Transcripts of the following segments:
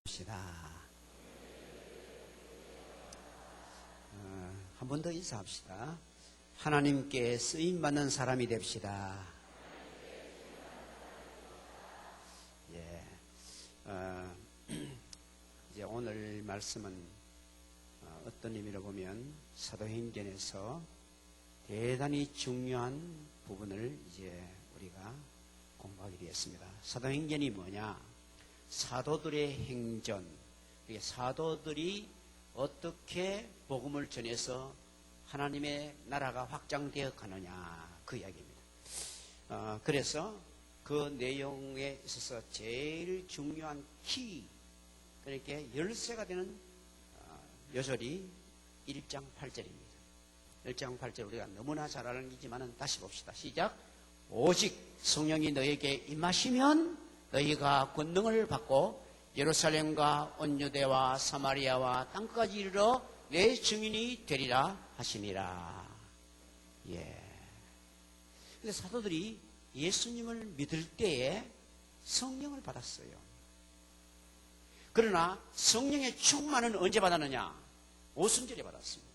봅시다. 한 번 더 인사합시다. 하나님께 쓰임받는 사람이 됩시다. 예. 이제 오늘 말씀은 어떤 의미로 보면 사도행전에서 대단히 중요한 부분을 이제 우리가 공부하게 되었습니다. 사도행전이 뭐냐? 사도들의 행전, 사도들이 어떻게 복음을 전해서 하나님의 나라가 확장되어 가느냐, 그 이야기입니다. 그래서 그 내용에 있어서 제일 중요한 키, 그러니까 열쇠가 되는 요절이 1장 8절입니다. 1장 8절 우리가 너무나 잘 아는 이지만은 다시 봅시다. 시작. 오직 성령이 너에게 임하시면 너희가 권능을 받고 예루살렘과 온 유대와 사마리아와 땅끝까지 이르러 내 증인이 되리라 하시니라. 예. 근데 사도들이 예수님을 믿을 때에 성령을 받았어요. 그러나 성령의 충만은 언제 받았느냐? 오순절에 받았습니다.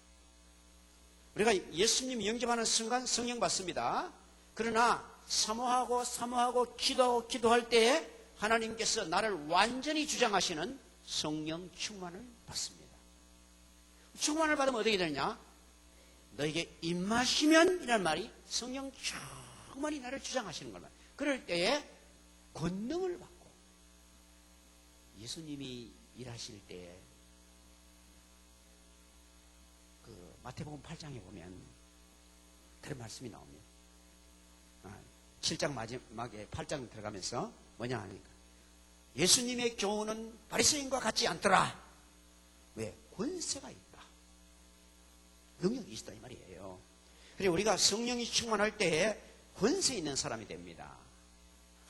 우리가 예수님 영접하는 순간 성령 받습니다. 그러나 사모하고 기도할 때에 하나님께서 나를 완전히 주장하시는 성령 충만을 받습니다. 충만을 받으면 어떻게 되느냐? 너에게 임하시면 이란 말이 성령 충만히 나를 주장하시는 겁니다. 그럴 때에 권능을 받고, 예수님이 일하실 때에 그 마태복음 8장에 보면 그런 말씀이 나옵니다. 7장 마지막에 8장 들어가면서 뭐냐 하니까 예수님의 교훈은 바리새인과 같지 않더라. 왜? 권세가 있다. 능력이 있다 이 말이에요. 그리고 우리가 성령이 충만할 때에 권세 있는 사람이 됩니다.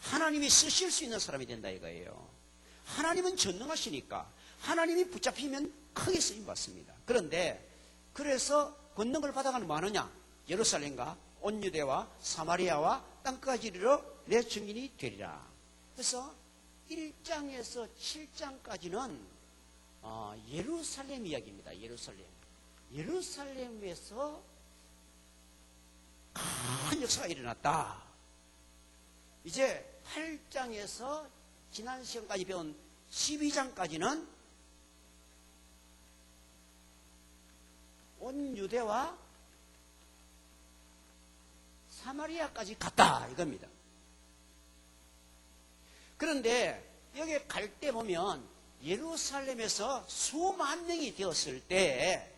하나님이 쓰실 수 있는 사람이 된다 이거예요. 하나님은 전능하시니까 하나님이 붙잡히면 크게 쓰임 받습니다. 그런데 그래서 권능을 받아가는 뭐 하느냐? 예루살렘과 온 유대와 사마리아와 땅까지 이르러 내 증인이 되리라. 그래서 1장에서 7장까지는 예루살렘 이야기입니다. 예루살렘에서 큰 역사가 일어났다. 이제 8장에서 지난 시간까지 배운 12장까지는 온 유대와 사마리아까지 갔다 이겁니다. 그런데 여기 갈 때 보면 예루살렘에서 수만 명이 되었을 때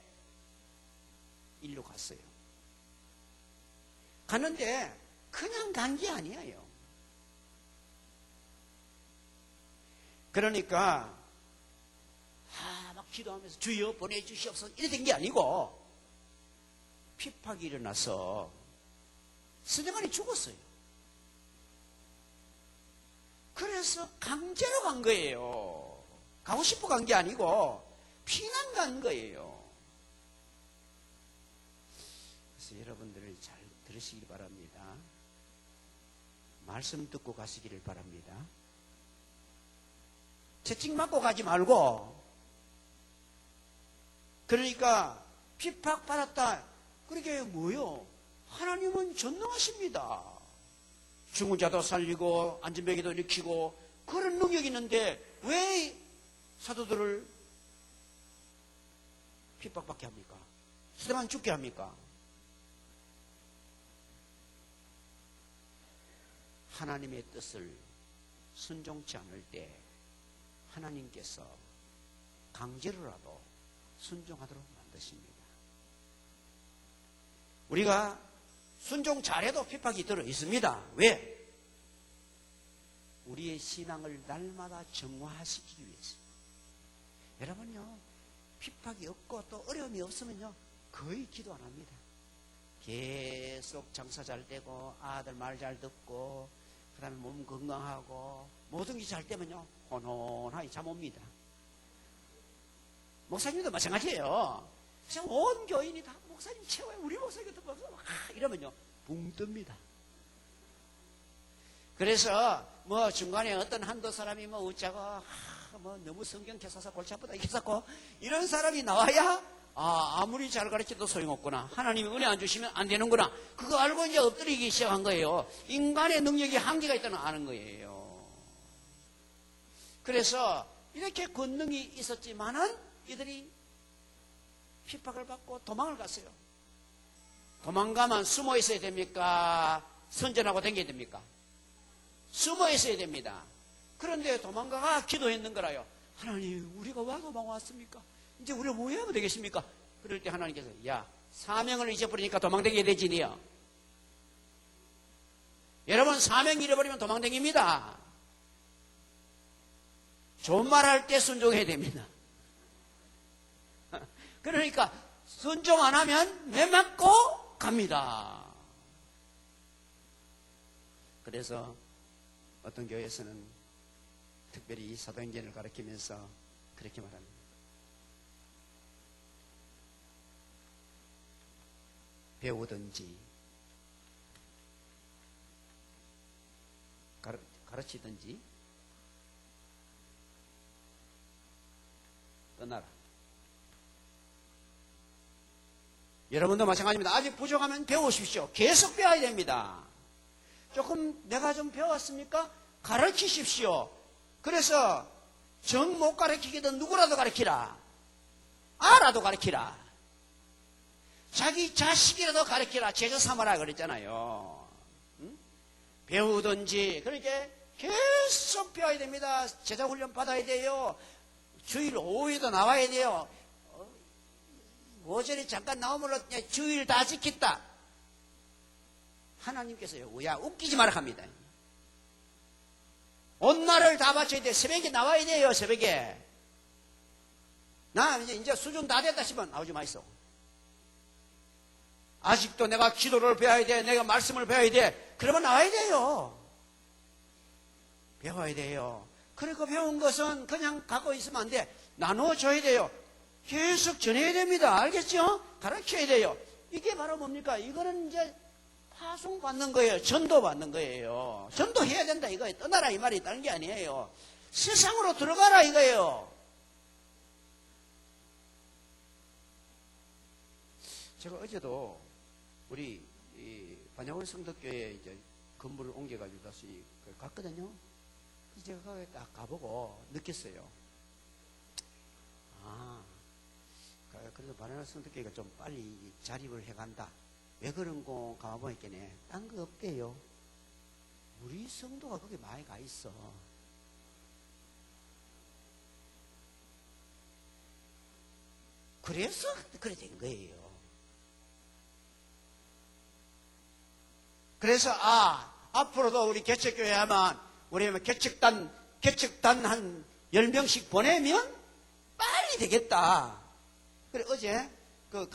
일로 갔어요. 가는데 그냥 간 게 아니에요. 그러니까 막 기도하면서 주여 보내주시옵소서 이래 된 게 아니고 핍박이 일어나서 스데반이 죽었어요. 그래서 강제로 간 거예요. 가고 싶어 간 게 아니고 피난 간 거예요. 그래서 여러분들을 잘 들으시길 바랍니다. 말씀 듣고 가시기를 바랍니다. 채찍 맞고 가지 말고, 그러니까 핍박받았다. 그러게 뭐요? 하나님은 전능하십니다. 죽은 자도 살리고 안전병에도 일으키고 그런 능력이 있는데 왜 사도들을 핍박받게 합니까? 스데반 죽게 합니까? 하나님의 뜻을 순종치 않을 때 하나님께서 강제로라도 순종하도록 만드십니다. 우리가 순종 잘해도 핍박이 들어 있습니다. 왜? 우리의 신앙을 날마다 정화시키기 위해서. 여러분요, 핍박이 없고 또 어려움이 없으면요, 거의 기도 안 합니다. 계속 장사 잘 되고, 아들 말 잘 듣고, 그 다음에 몸 건강하고, 모든 게 잘 되면요, 혼혼하게 잠 옵니다. 목사님도 마찬가지예요. 그냥 온 교인이 다 목사님 최고야, 우리 목사님 같은 목사 이러면요 붕 뜹니다. 그래서 뭐 중간에 어떤 한두 사람이 뭐 웃자고 뭐 너무 성경 개사사 골치 아프다 이랬었고 이런 사람이 나와야 아무리 잘 가르쳐도 소용없구나. 하나님이 은혜 안 주시면 안 되는구나. 그거 알고 이제 엎드리기 시작한 거예요. 인간의 능력이 한계가 있다는 걸 아는 거예요. 그래서 이렇게 권능이 있었지만은 이들이 핍박을 받고 도망을 갔어요. 도망가면 숨어 있어야 됩니까? 선전하고 다녀야 됩니까? 숨어 있어야 됩니다. 그런데 도망가가 기도했는 거라요. 하나님, 우리가 왜 도망왔습니까? 이제 우리가 뭐 해야 되겠습니까? 그럴 때 하나님께서, 야, 사명을 잊어버리니까 도망다니게 되지, 니요. 여러분, 사명 잃어버리면 도망다닙니다. 좋은 말 할 때 순종해야 됩니다. 그러니까, 순종 안 하면 매 맞고 갑니다. 그래서 어떤 교회에서는 특별히 사도행전을 가르치면서 그렇게 말합니다. 배우든지 가르치든지 떠나라. 여러분도 마찬가지입니다. 아직 부족하면 배우십시오. 계속 배워야 됩니다. 조금 내가 좀 배웠습니까? 가르치십시오. 그래서 정 못 가르치기든 누구라도 가르치라. 아라도 가르치라. 자기 자식이라도 가르치라. 제자 삼아라 그랬잖아요. 응? 배우든지 그렇게 계속 배워야 됩니다. 제자 훈련 받아야 돼요. 주일 5일도 나와야 돼요. 오전에 잠깐 나오면 주일 다 지켰다. 하나님께서요, 야, 웃기지 마라 합니다. 온 날을 다 바쳐야 돼. 새벽에 나와야 돼요, 새벽에. 나 이제 수준 다 됐다 싶으면 나오지 마있어. 아직도 내가 기도를 배워야 돼. 내가 말씀을 배워야 돼. 그러면 나와야 돼요. 배워야 돼요. 그리고 배운 것은 그냥 갖고 있으면 안 돼. 나눠줘야 돼요. 계속 전해야 됩니다. 알겠죠? 가르쳐야 돼요. 이게 바로 뭡니까? 이거는 이제 파송 받는 거예요. 전도 받는 거예요. 전도해야 된다 이거예요. 떠나라 이 말이 있다는 게 아니에요. 세상으로 들어가라 이거예요. 제가 어제도 우리 반야월 성덕교회 이제 건물을 옮겨가지고 다시 갔거든요. 제가 거기 딱 가보고 느꼈어요. 그래서 반야월 성덕교회가 좀 빨리 자립을 해간다. 왜 그런 거 가보니까 딴 거 없대요. 우리 성도가 거기 많이 가 있어. 그래서 그래 된 거예요. 그래서 앞으로도 우리 개척교회 하면 우리 개척단 한 10명씩 보내면 빨리 되겠다. 그래 어제 그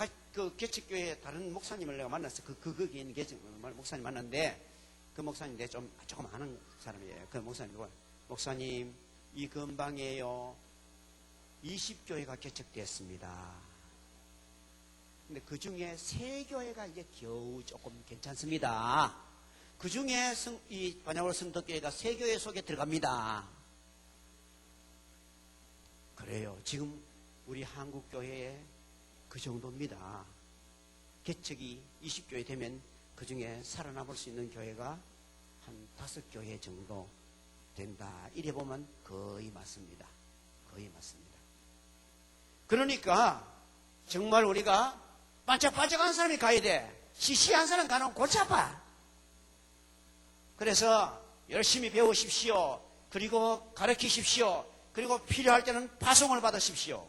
개척교회 다른 목사님을 내가 만났어. 거기 있는 개척 목사님 만났는데 그 목사님 내 조금 아는 사람이에요. 그 목사님 이 근방에요 20교회가 개척되었습니다. 근데 그 중에 3교회가 이제 겨우 조금 괜찮습니다. 그 중에 이 반야월 성덕교회가 3교회 속에 들어갑니다. 그래요. 지금 우리 한국교회에 그 정도입니다. 개척이 20교회 되면 그 중에 살아남을 수 있는 교회가 한 5교회 정도 된다. 이래 보면 거의 맞습니다. 거의 맞습니다. 그러니까 정말 우리가 반짝반짝한 사람이 가야 돼. 시시한 사람 가는 골치 아파. 그래서 열심히 배우십시오. 그리고 가르치십시오. 그리고 필요할 때는 파송을 받으십시오.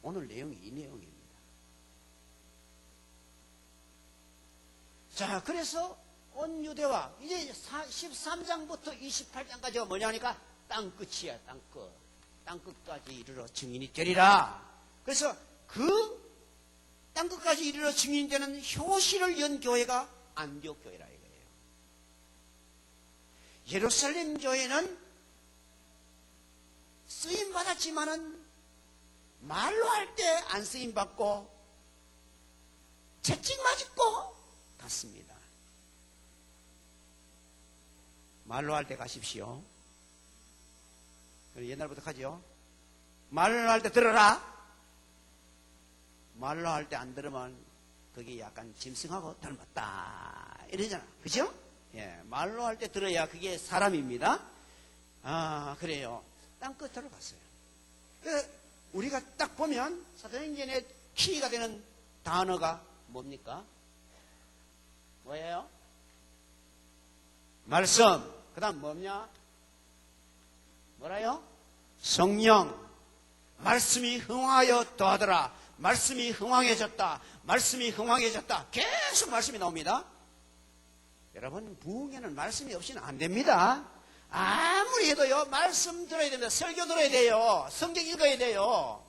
오늘 내용이 이 내용입니다. 자, 그래서 온 유대와 이제 13장부터 28장까지가 뭐냐 하니까 땅끝이야, 땅끝. 땅끝까지 이르러 증인이 되리라. 그래서 그 땅끝까지 이르러 증인이 되는 효시를 연 교회가 안디옥 교회라 이거예요. 예루살렘 교회는 쓰임 받았지만은 말로 할 때 안 쓰임 받고 채찍 맞고 갔습니다. 말로 할 때 가십시오. 옛날부터 하죠. 말을 할 때 들어라. 말로 할 때 안 들으면 그게 약간 짐승하고 닮았다 이러잖아. 그죠? 예, 말로 할 때 들어야 그게 사람입니다. 아, 그래요. 땅끝 들어갔어요. 우리가 딱 보면 사도행전의 키가 되는 단어가 뭡니까? 뭐예요? 말씀. 그 다음 뭐냐? 뭐라요? 성령. 말씀이 흥하여 더하더라. 말씀이 흥황해졌다. 말씀이 흥황해졌다. 계속 말씀이 나옵니다. 여러분, 부흥에는 말씀이 없이는 안 됩니다. 아무리 해도요, 말씀 들어야 됩니다. 설교 들어야 돼요. 성경 읽어야 돼요.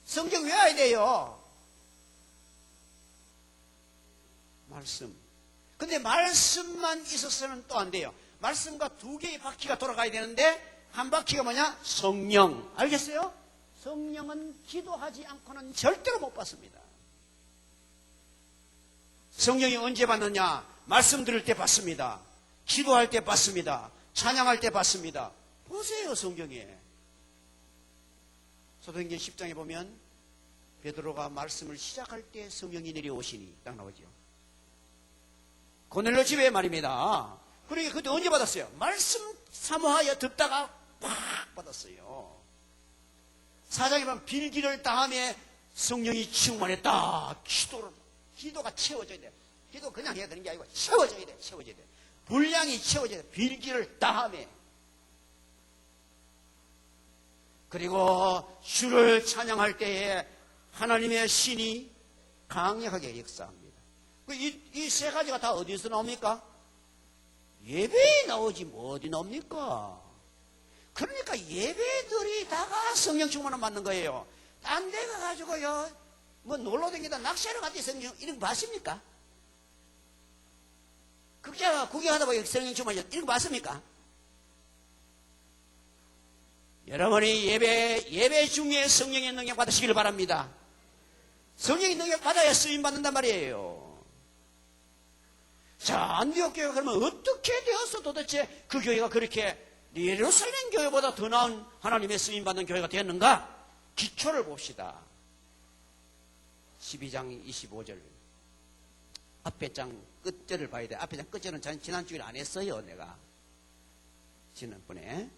성경 외워야 돼요. 말씀. 근데 말씀만 있어서는 또 안 돼요. 말씀과 두 개의 바퀴가 돌아가야 되는데, 한 바퀴가 뭐냐? 성령. 알겠어요? 성령은 기도하지 않고는 절대로 못 받습니다. 성령이 언제 받느냐? 말씀 들을 때 받습니다. 기도할 때 받습니다. 찬양할 때 받습니다. 보세요, 성경에. 사도행전 10장에 보면 베드로가 말씀을 시작할 때 성령이 내려오시니 딱 나오죠. 고넬료 집에 말입니다. 그러니까 그때 언제 받았어요? 말씀 사모하여 듣다가 팍 받았어요. 사장에 보면 빌기를 다음에 성령이 충만했다. 기도가 채워져야 돼. 기도 그냥 해야 되는 게 아니고 채워져야 돼. 채워져야 돼. 분량이 채워져야 돼. 빌기를 다음에. 그리고 주를 찬양할 때에 하나님의 신이 강력하게 역사합니다. 이 세 가지가 다 어디서 나옵니까? 예배에 나오지 뭐 어디 나옵니까? 그러니까 예배들이 다가 성령 충만을 받는 거예요. 딴 데 가가지고요, 뭐 놀러 다니다 낚시하러 갔더니 성령, 이런 거 봤습니까? 극장 구경하다 보니 성령 충만이 이런 거 봤습니까? 여러분이 예배 중에 성령의 능력 받으시길 바랍니다. 성령의 능력 받아야 쓰임 받는단 말이에요. 자, 안디옥 교회가 그러면 어떻게 되어서 도대체 그 교회가 그렇게 예루살렘 교회보다 더 나은 하나님의 쓰임받는 교회가 되었는가? 기초를 봅시다. 12장 25절. 앞에 장 끝절을 봐야 돼. 앞에 장 끝절은 지난주에 안 했어요, 내가. 지난번에.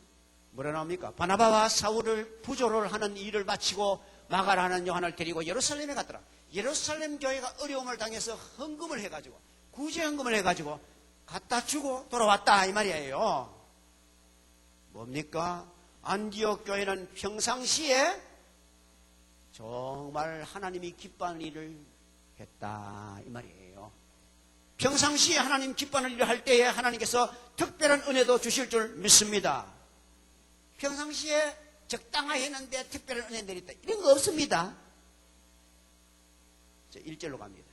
뭐라 나옵니까? 바나바와 사울을 부조를 하는 일을 마치고 마가라는 요한을 데리고 예루살렘에 갔더라. 예루살렘 교회가 어려움을 당해서 헌금을 해가지고, 구제헌금을 해가지고 갖다 주고 돌아왔다 이 말이에요. 뭡니까? 안디옥 교회는 평상시에 정말 하나님이 기뻐하는 일을 했다 이 말이에요. 평상시에 하나님 기뻐하는 일을 할 때에 하나님께서 특별한 은혜도 주실 줄 믿습니다. 평상시에 적당하게 했는데 특별한 은혜 내렸다 이런 거 없습니다. 자, 1절로 갑니다.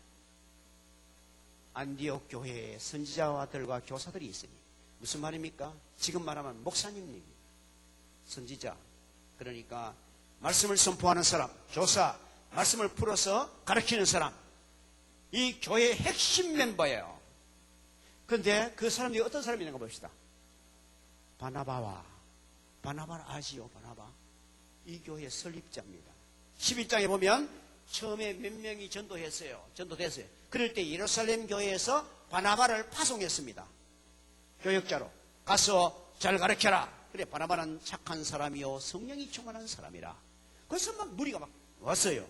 안디옥 교회에 선지자들과 교사들이 있으니 무슨 말입니까? 지금 말하면 목사님, 선지자, 그러니까 말씀을 선포하는 사람, 교사, 말씀을 풀어서 가르치는 사람, 이 교회의 핵심 멤버예요. 그런데 그 사람들이 어떤 사람이 있는가 봅시다. 바나바를 아시오? 바나바 이 교회의 설립자입니다. 11장에 보면 처음에 몇 명이 전도됐어요. 그럴 때 예루살렘 교회에서 바나바를 파송했습니다. 교역자로 가서 잘 가르쳐라. 그래, 바나바는 착한 사람이요 성령이 충만한 사람이라. 그래서 막 무리가 막 왔어요.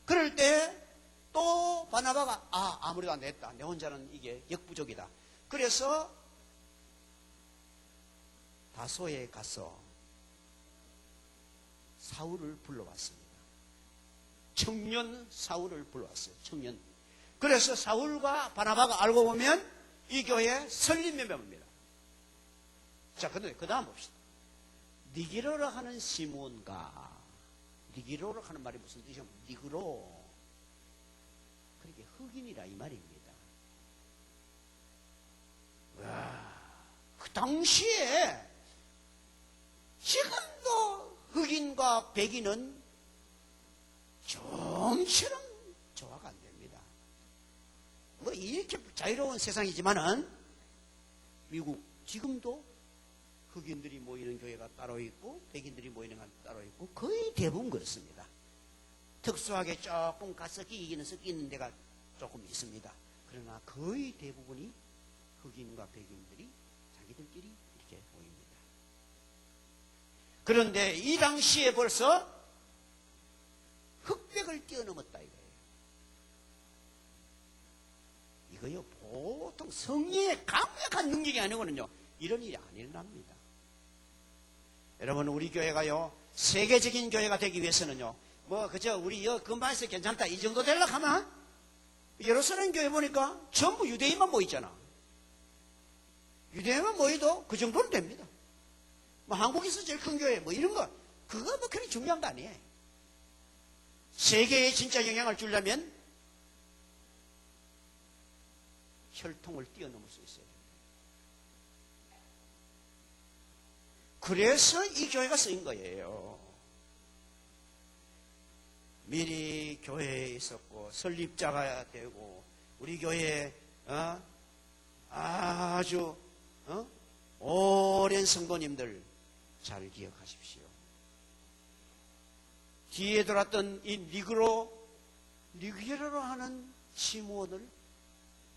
그럴 때 또 바나바가 아무래도 안 됐다. 내 혼자는 이게 역부족이다. 그래서 다소에 가서 사울을 불러왔습니다. 청년 사울을 불러왔어요. 청년. 그래서 사울과 바나바가 알고 보면 이 교회 설립 멤버입니다. 자, 근데 그 다음 봅시다. 니기로라 하는 시몬과, 니기로라 하는 말이 무슨 뜻이냐? 니그로. 그렇게 흑인이라 이 말입니다. 와, 그 당시에 지금도 흑인과 백인은 좀처럼 조화가 안 됩니다. 뭐 이렇게 자유로운 세상이지만은 미국 지금도 흑인들이 모이는 교회가 따로 있고 백인들이 모이는 교회가 따로 있고 거의 대부분 그렇습니다. 특수하게 조금 가서 끼기는 섞이는 데가 조금 있습니다. 그러나 거의 대부분이 흑인과 백인들이 자기들끼리 이렇게 모입니다. 그런데 이 당시에 벌써 흑백을 뛰어넘었다 이거예요. 이거요 보통 성령의 강력한 능력이 아니고는요 이런 일이 안 일어납니다. 여러분 우리 교회가요 세계적인 교회가 되기 위해서는요 뭐 그저 우리 근방에서 괜찮다 이 정도 되려고 하면 예루살렘 교회 보니까 전부 유대인만 모이잖아. 유대인만 모여도 그 정도는 됩니다. 뭐 한국에서 제일 큰 교회 뭐 이런 거 그거 뭐 그렇게 중요한 거 아니에요. 세계에 진짜 영향을 주려면 혈통을 뛰어넘을 수 있어요. 그래서 이 교회가 쓰인 거예요. 미리 교회에 있었고 설립자가 되고 우리 교회에 아주 오랜 성도님들 잘 기억하십시오. 뒤에 돌았던 이 니그로로 하는 시므온을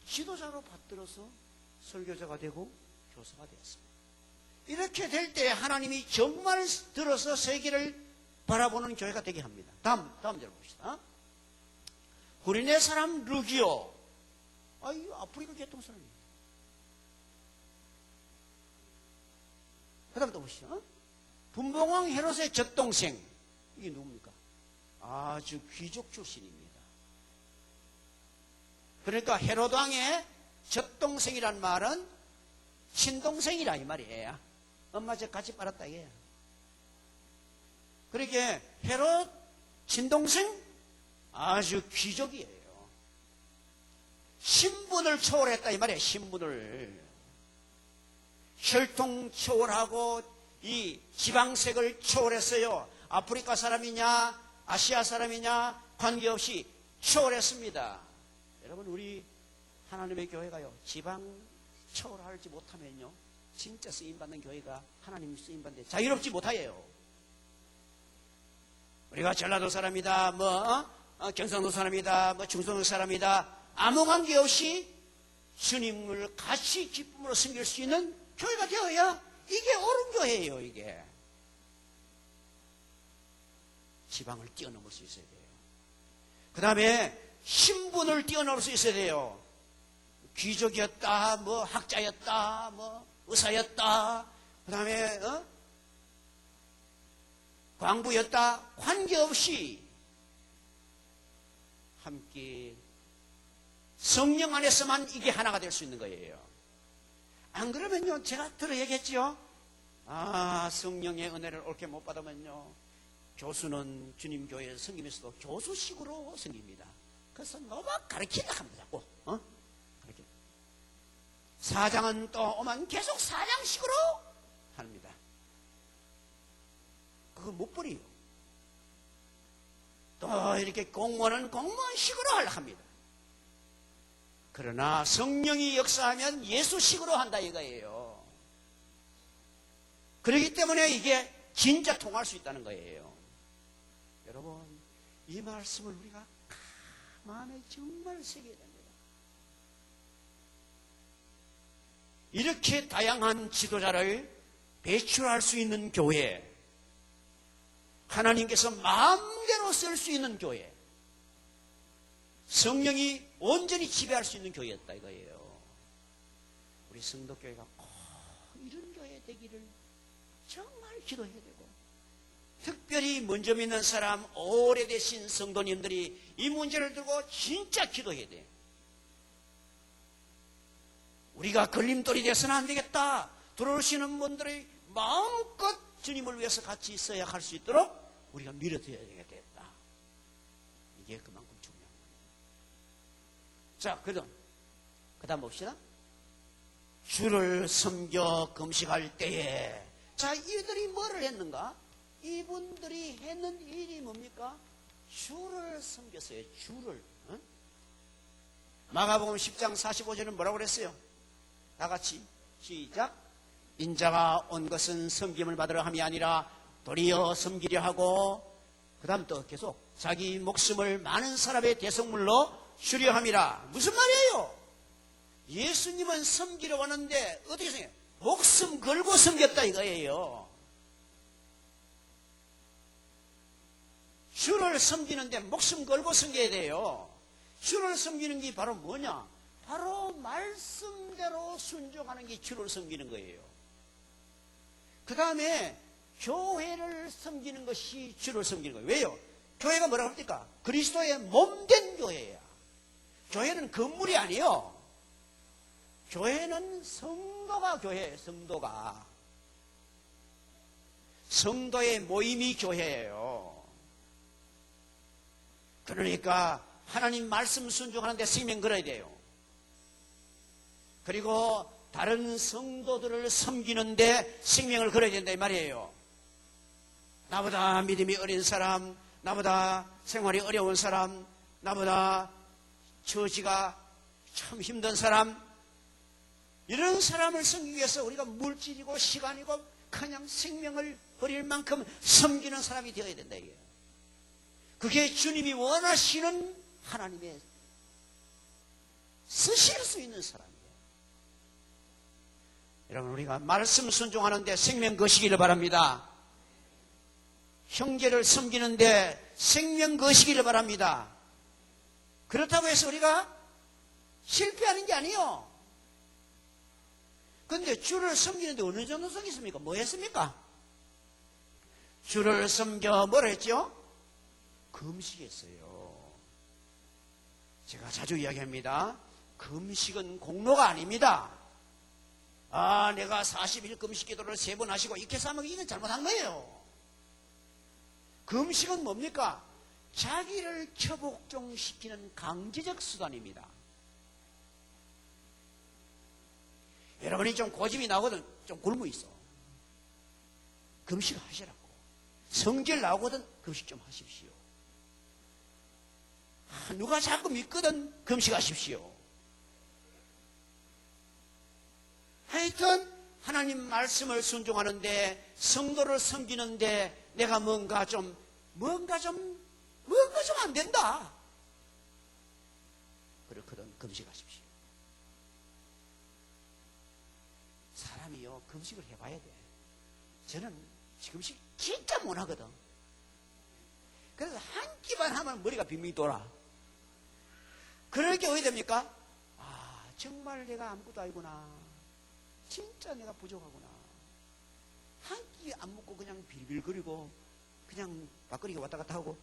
지도자로 받들어서 설교자가 되고 교사가 되었습니다. 이렇게 될 때 하나님이 정말 들어서 세계를 바라보는 교회가 되게 합니다. 다음 절 봅시다. 구리네 사람 루기오. 이 아프리카 계통 사람이에요. 그 다음 또 보시죠. 분봉왕 헤롯의 젖동생. 이게 누굽니까? 아주 귀족 출신입니다. 그러니까 헤롯 왕의 젖동생이란 말은 친동생이라 이 말이에요. 엄마 저 같이 빨았다 이게요. 그러니까 헤롯 친동생 아주 귀족이에요. 신분을 초월했다 이 말이에요. 신분을 혈통 초월하고 이 지방색을 초월했어요. 아프리카 사람이냐 아시아 사람이냐 관계없이 초월했습니다. 여러분 우리 하나님의 교회가요 지방 초월하지 못하면요 진짜 쓰임받는 교회가 하나님 쓰임받는데 자유롭지 못하여요. 우리가 전라도 사람이다 경상도 사람이다 충청도 사람이다 아무 관계없이 주님을 같이 기쁨으로 섬길 수 있는 교회가 되어야 이게 옳은 교회예요. 이게 지방을 뛰어넘을 수 있어야 돼요. 그 다음에 신분을 뛰어넘을 수 있어야 돼요. 귀족이었다 학자였다 의사였다 그 다음에 광부였다 관계없이 함께 성령 안에서만 이게 하나가 될 수 있는 거예요. 안 그러면요 제가 들어 얘기했지요. 성령의 은혜를 옳게 못 받으면요 교수는 주님 교회에서 섬기면서도 교수식으로 섬깁니다. 그래서 너무 가르치려고 합니다. 자꾸 가르치. 사장은 또 오면 계속 사장식으로 합니다. 그거 못 버려요. 또 이렇게 공무원은 공무원식으로 하려고 합니다. 그러나 성령이 역사하면 예수식으로 한다 이거예요. 그렇기 때문에 이게 진짜 통할 수 있다는 거예요. 여러분 이 말씀을 우리가 마음에 정말 새겨야 됩니다. 이렇게 다양한 지도자를 배출할 수 있는 교회, 하나님께서 마음대로 쓸 수 있는 교회, 성령이 온전히 지배할 수 있는 교회였다 이거예요. 우리 성도교회가 꼭 이런 교회 되기를 정말 기도해야 되고, 특별히 먼저 믿는 사람 오래되신 성도님들이 이 문제를 들고 진짜 기도해야 돼요. 우리가 걸림돌이 돼서는 안 되겠다. 들어오시는 분들이 마음껏 주님을 위해서 같이 있어야 할 수 있도록 우리가 밀어줘야 되겠다. 이게 그만큼 중요한 거예요. 자, 그 다음 봅시다. 주를 섬겨 금식할 때에, 자, 이들이 뭐를 했는가? 이분들이 했는 일이 뭡니까? 주를 섬겼어요. 주를. 마가복음 10장 45절은 뭐라고 그랬어요? 다 같이 시작. 인자가 온 것은 섬김을 받으려 함이 아니라 도리어 섬기려 하고, 그 다음 또 계속 자기 목숨을 많은 사람의 대속물로 주려 함이라. 무슨 말이에요? 예수님은 섬기러 왔는데 어떻게 생각해요? 목숨 걸고 섬겼다 이거예요. 주를 섬기는데 목숨 걸고 섬겨야 돼요. 주를 섬기는 게 바로 뭐냐? 바로 말씀대로 순종하는 게 주를 섬기는 거예요. 그 다음에 교회를 섬기는 것이 주를 섬기는 거예요. 왜요? 교회가 뭐라고 합니까? 그리스도의 몸된 교회야. 교회는 건물이 아니에요. 교회는 성도가 교회예요. 성도가. 성도의 모임이 교회예요. 그러니까 하나님 말씀 순종하는데 생명 걸어야 돼요. 그리고 다른 성도들을 섬기는데 생명을 걸어야 된다 이 말이에요. 나보다 믿음이 어린 사람, 나보다 생활이 어려운 사람, 나보다 처지가 참 힘든 사람, 이런 사람을 섬기기 위해서 우리가 물질이고 시간이고 그냥 생명을 버릴 만큼 섬기는 사람이 되어야 된다 이게. 그게 주님이 원하시는 하나님의 쓰실 수 있는 사람이에요. 여러분, 우리가 말씀 순종하는데 생명 거시기를 바랍니다. 형제를 섬기는데 생명 거시기를 바랍니다. 그렇다고 해서 우리가 실패하는 게 아니에요. 그런데 주를 섬기는데 어느 정도 섬겼습니까? 뭐 했습니까? 주를 섬겨 뭐라 했죠? 금식했어요. 제가 자주 이야기합니다. 금식은 공로가 아닙니다. 아, 내가 40일 금식 기도를 3번 하시고 이렇게 해서 하면 이건 잘못한 거예요. 금식은 뭡니까? 자기를 처복종시키는 강제적 수단입니다. 여러분이 좀 고집이 나거든 좀 굶어 있어. 금식 하시라고. 성질 나오거든 금식 좀 하십시오. 누가 자꾸 믿거든 금식하십시오. 하여튼 하나님 말씀을 순종하는데 성도를 섬기는데 내가 뭔가 좀 안 된다. 그렇거든 금식하십시오. 사람이요 금식을 해봐야 돼. 저는 금식 진짜 못하거든. 그래서 한 끼만 하면 머리가 빙빙 돌아. 그럴 게 어디 됩니까? 아, 정말 내가 아무것도 아니구나. 진짜 내가 부족하구나. 한 끼 안 먹고 그냥 빌빌거리고 그냥 밖거리게 왔다 갔다 하고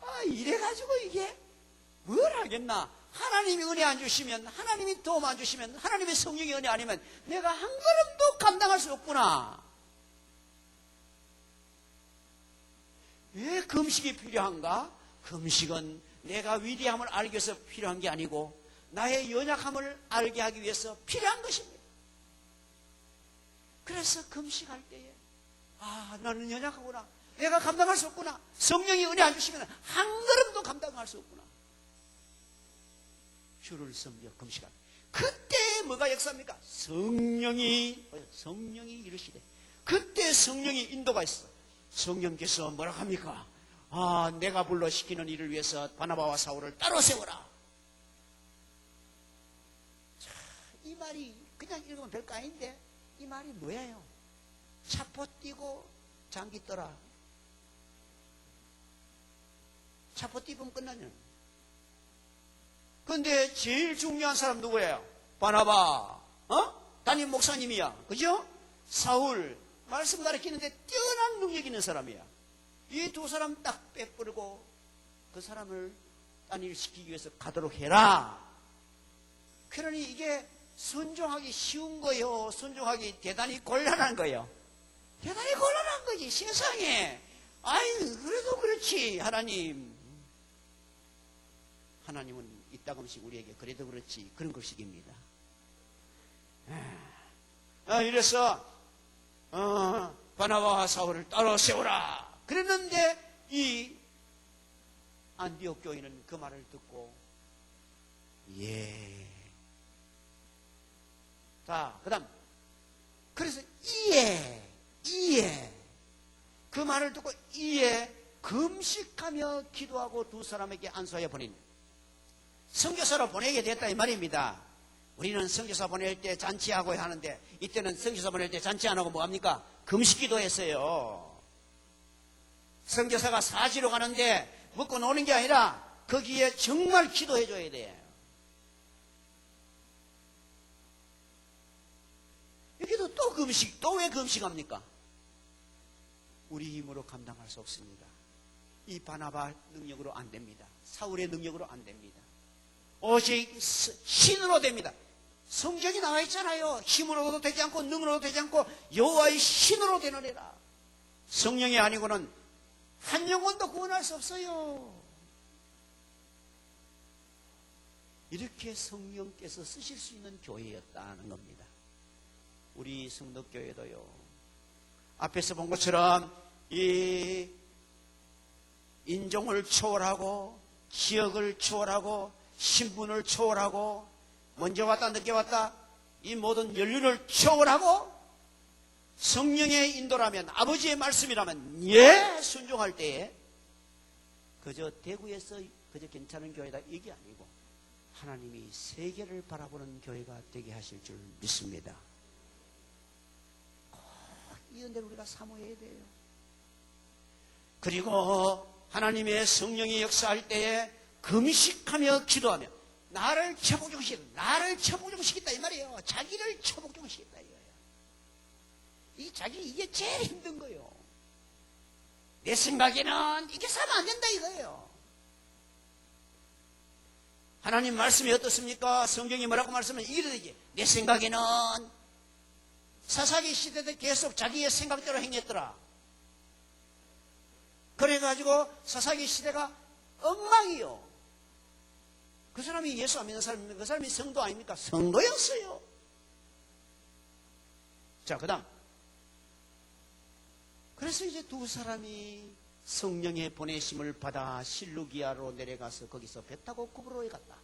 아, 이래가지고 이게 뭘 하겠나. 하나님이 은혜 안 주시면, 하나님이 도움 안 주시면, 하나님의 성령의 은혜 아니면 내가 한 걸음도 감당할 수 없구나. 왜 금식이 필요한가? 금식은 내가 위대함을 알기 위해서 필요한 게 아니고 나의 연약함을 알게 하기 위해서 필요한 것입니다. 그래서 금식할 때에 아, 나는 연약하구나. 내가 감당할 수 없구나. 성령이 은혜 안 주시면 한 걸음도 감당할 수 없구나. 주를 섬겨 금식할 때. 그때 뭐가 역사입니까? 성령이 이르시되. 그때 성령이 인도가 있어. 성령께서 뭐라 합니까? 아, 내가 불러 시키는 일을 위해서 바나바와 사울을 따로 세워라. 자, 이 말이 그냥 읽으면 별거 아닌데 이 말이 뭐예요? 차포 뛰고 장기 떠라. 차포 뛰면 끝나냐? 그런데 제일 중요한 사람 누구예요? 바나바, 담임 목사님이야. 그죠? 사울, 말씀 가르치는데 뛰어난 능력 있는 사람이야. 이 두 사람 딱 빼버리고 그 사람을 딴 일 시키기 위해서 가도록 해라. 그러니 이게 순종하기 쉬운 거요. 순종하기 대단히 곤란한 거요. 대단히 곤란한 거지, 세상에. 아이, 그래도 그렇지, 하나님. 하나님은 이따금씩 우리에게 그래도 그렇지, 그런 것식입니다. 이래서, 바나바와 사울을 따로 세우라. 그랬는데, 이 안디옥 교인은 그 말을 듣고, 예. 자, 그 다음, 그래서 이에 그 말을 듣고 이에 금식하며 기도하고 두 사람에게 안수하여 보낸 선교사로 보내게 됐다 이 말입니다. 우리는 선교사 보낼 때 잔치하고 하는데 이때는 선교사 보낼 때 잔치 안 하고 뭐합니까? 금식 기도했어요. 선교사가 사지로 가는데 먹고 노는 게 아니라 거기에 정말 기도해줘야 돼. 여기도 또 금식, 또 왜 금식합니까? 우리 힘으로 감당할 수 없습니다. 이 바나바 능력으로 안 됩니다. 사울의 능력으로 안 됩니다. 오직 신으로 됩니다. 성경이 나와 있잖아요. 힘으로도 되지 않고 능으로도 되지 않고 여호와의 신으로 되느니라. 성령이 아니고는 한 영혼도 구원할 수 없어요. 이렇게 성령께서 쓰실 수 있는 교회였다는 겁니다. 우리 성덕교회도요. 앞에서 본 것처럼 이 인종을 초월하고 지역을 초월하고 신분을 초월하고 먼저 왔다 늦게 왔다 이 모든 연륜을 초월하고 성령의 인도라면 아버지의 말씀이라면 순종할 때에 그저 대구에서 그저 괜찮은 교회다 이게 아니고 하나님이 세계를 바라보는 교회가 되게 하실 줄 믿습니다. 꼭 이 은혜를 우리가 사모해야 돼요. 그리고 하나님의 성령이 역사할 때에 금식하며 기도하며 나를 처복종시켰다 이 말이에요. 자기를 처복종시켰다 이거예요. 이게 제일 힘든 거예요. 내 생각에는 이게 사면 안 된다 이거예요. 하나님 말씀이 어떻습니까? 성경이 뭐라고 말씀하면 이게 되지. 내 생각에는 사사기 시대도 계속 자기의 생각대로 행했더라. 그래가지고 사사기 시대가 엉망이요. 그 사람이 예수 안 믿는 사람입니까? 그 사람이 성도 아닙니까? 성도였어요. 자, 그 다음. 그래서 이제 두 사람이 성령의 보내심을 받아 실루기아로 내려가서 거기서 배 타고 구브로에 갔다.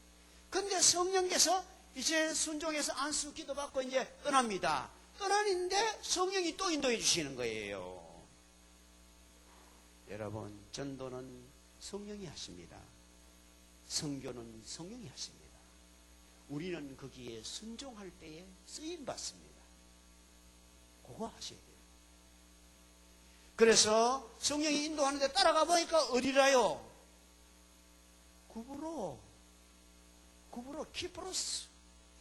근데 성령께서 이제 순종해서 안수 기도 받고 이제 떠납니다. 떠나는데 성령이 또 인도해 주시는 거예요. 여러분, 전도는 성령이 하십니다. 선교는 성령이 하십니다. 우리는 거기에 순종할 때에 쓰임 받습니다. 그거 하셔야 돼요. 그래서 성령이 인도하는데 따라가 보니까 어디라요? 구브로, 키프로스.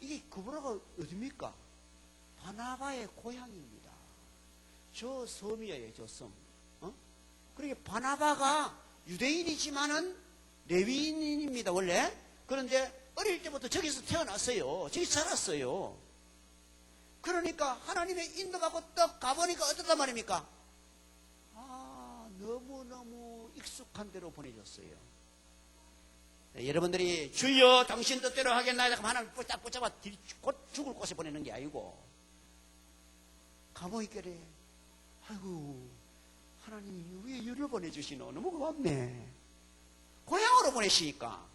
이게 구브로가 어디입니까? 바나바의 고향입니다. 저 섬이에요, 저 섬. 그러니까 바나바가 유대인이지만은 레위인입니다, 원래. 그런데 어릴 때부터 저기서 태어났어요. 저기서 자랐어요. 그러니까 하나님의 인도받고 딱 가보니까 어떻단 말입니까? 너무너무 익숙한 대로 보내줬어요. 네, 여러분들이 주여 당신 뜻대로 하겠나이다 하면 하나님 딱 붙잡아 곧 죽을 곳에 보내는 게 아니고 가보니까래 아이고 하나님이 왜 유를 보내주시노? 너무 고맙네. 고향으로 보내시니까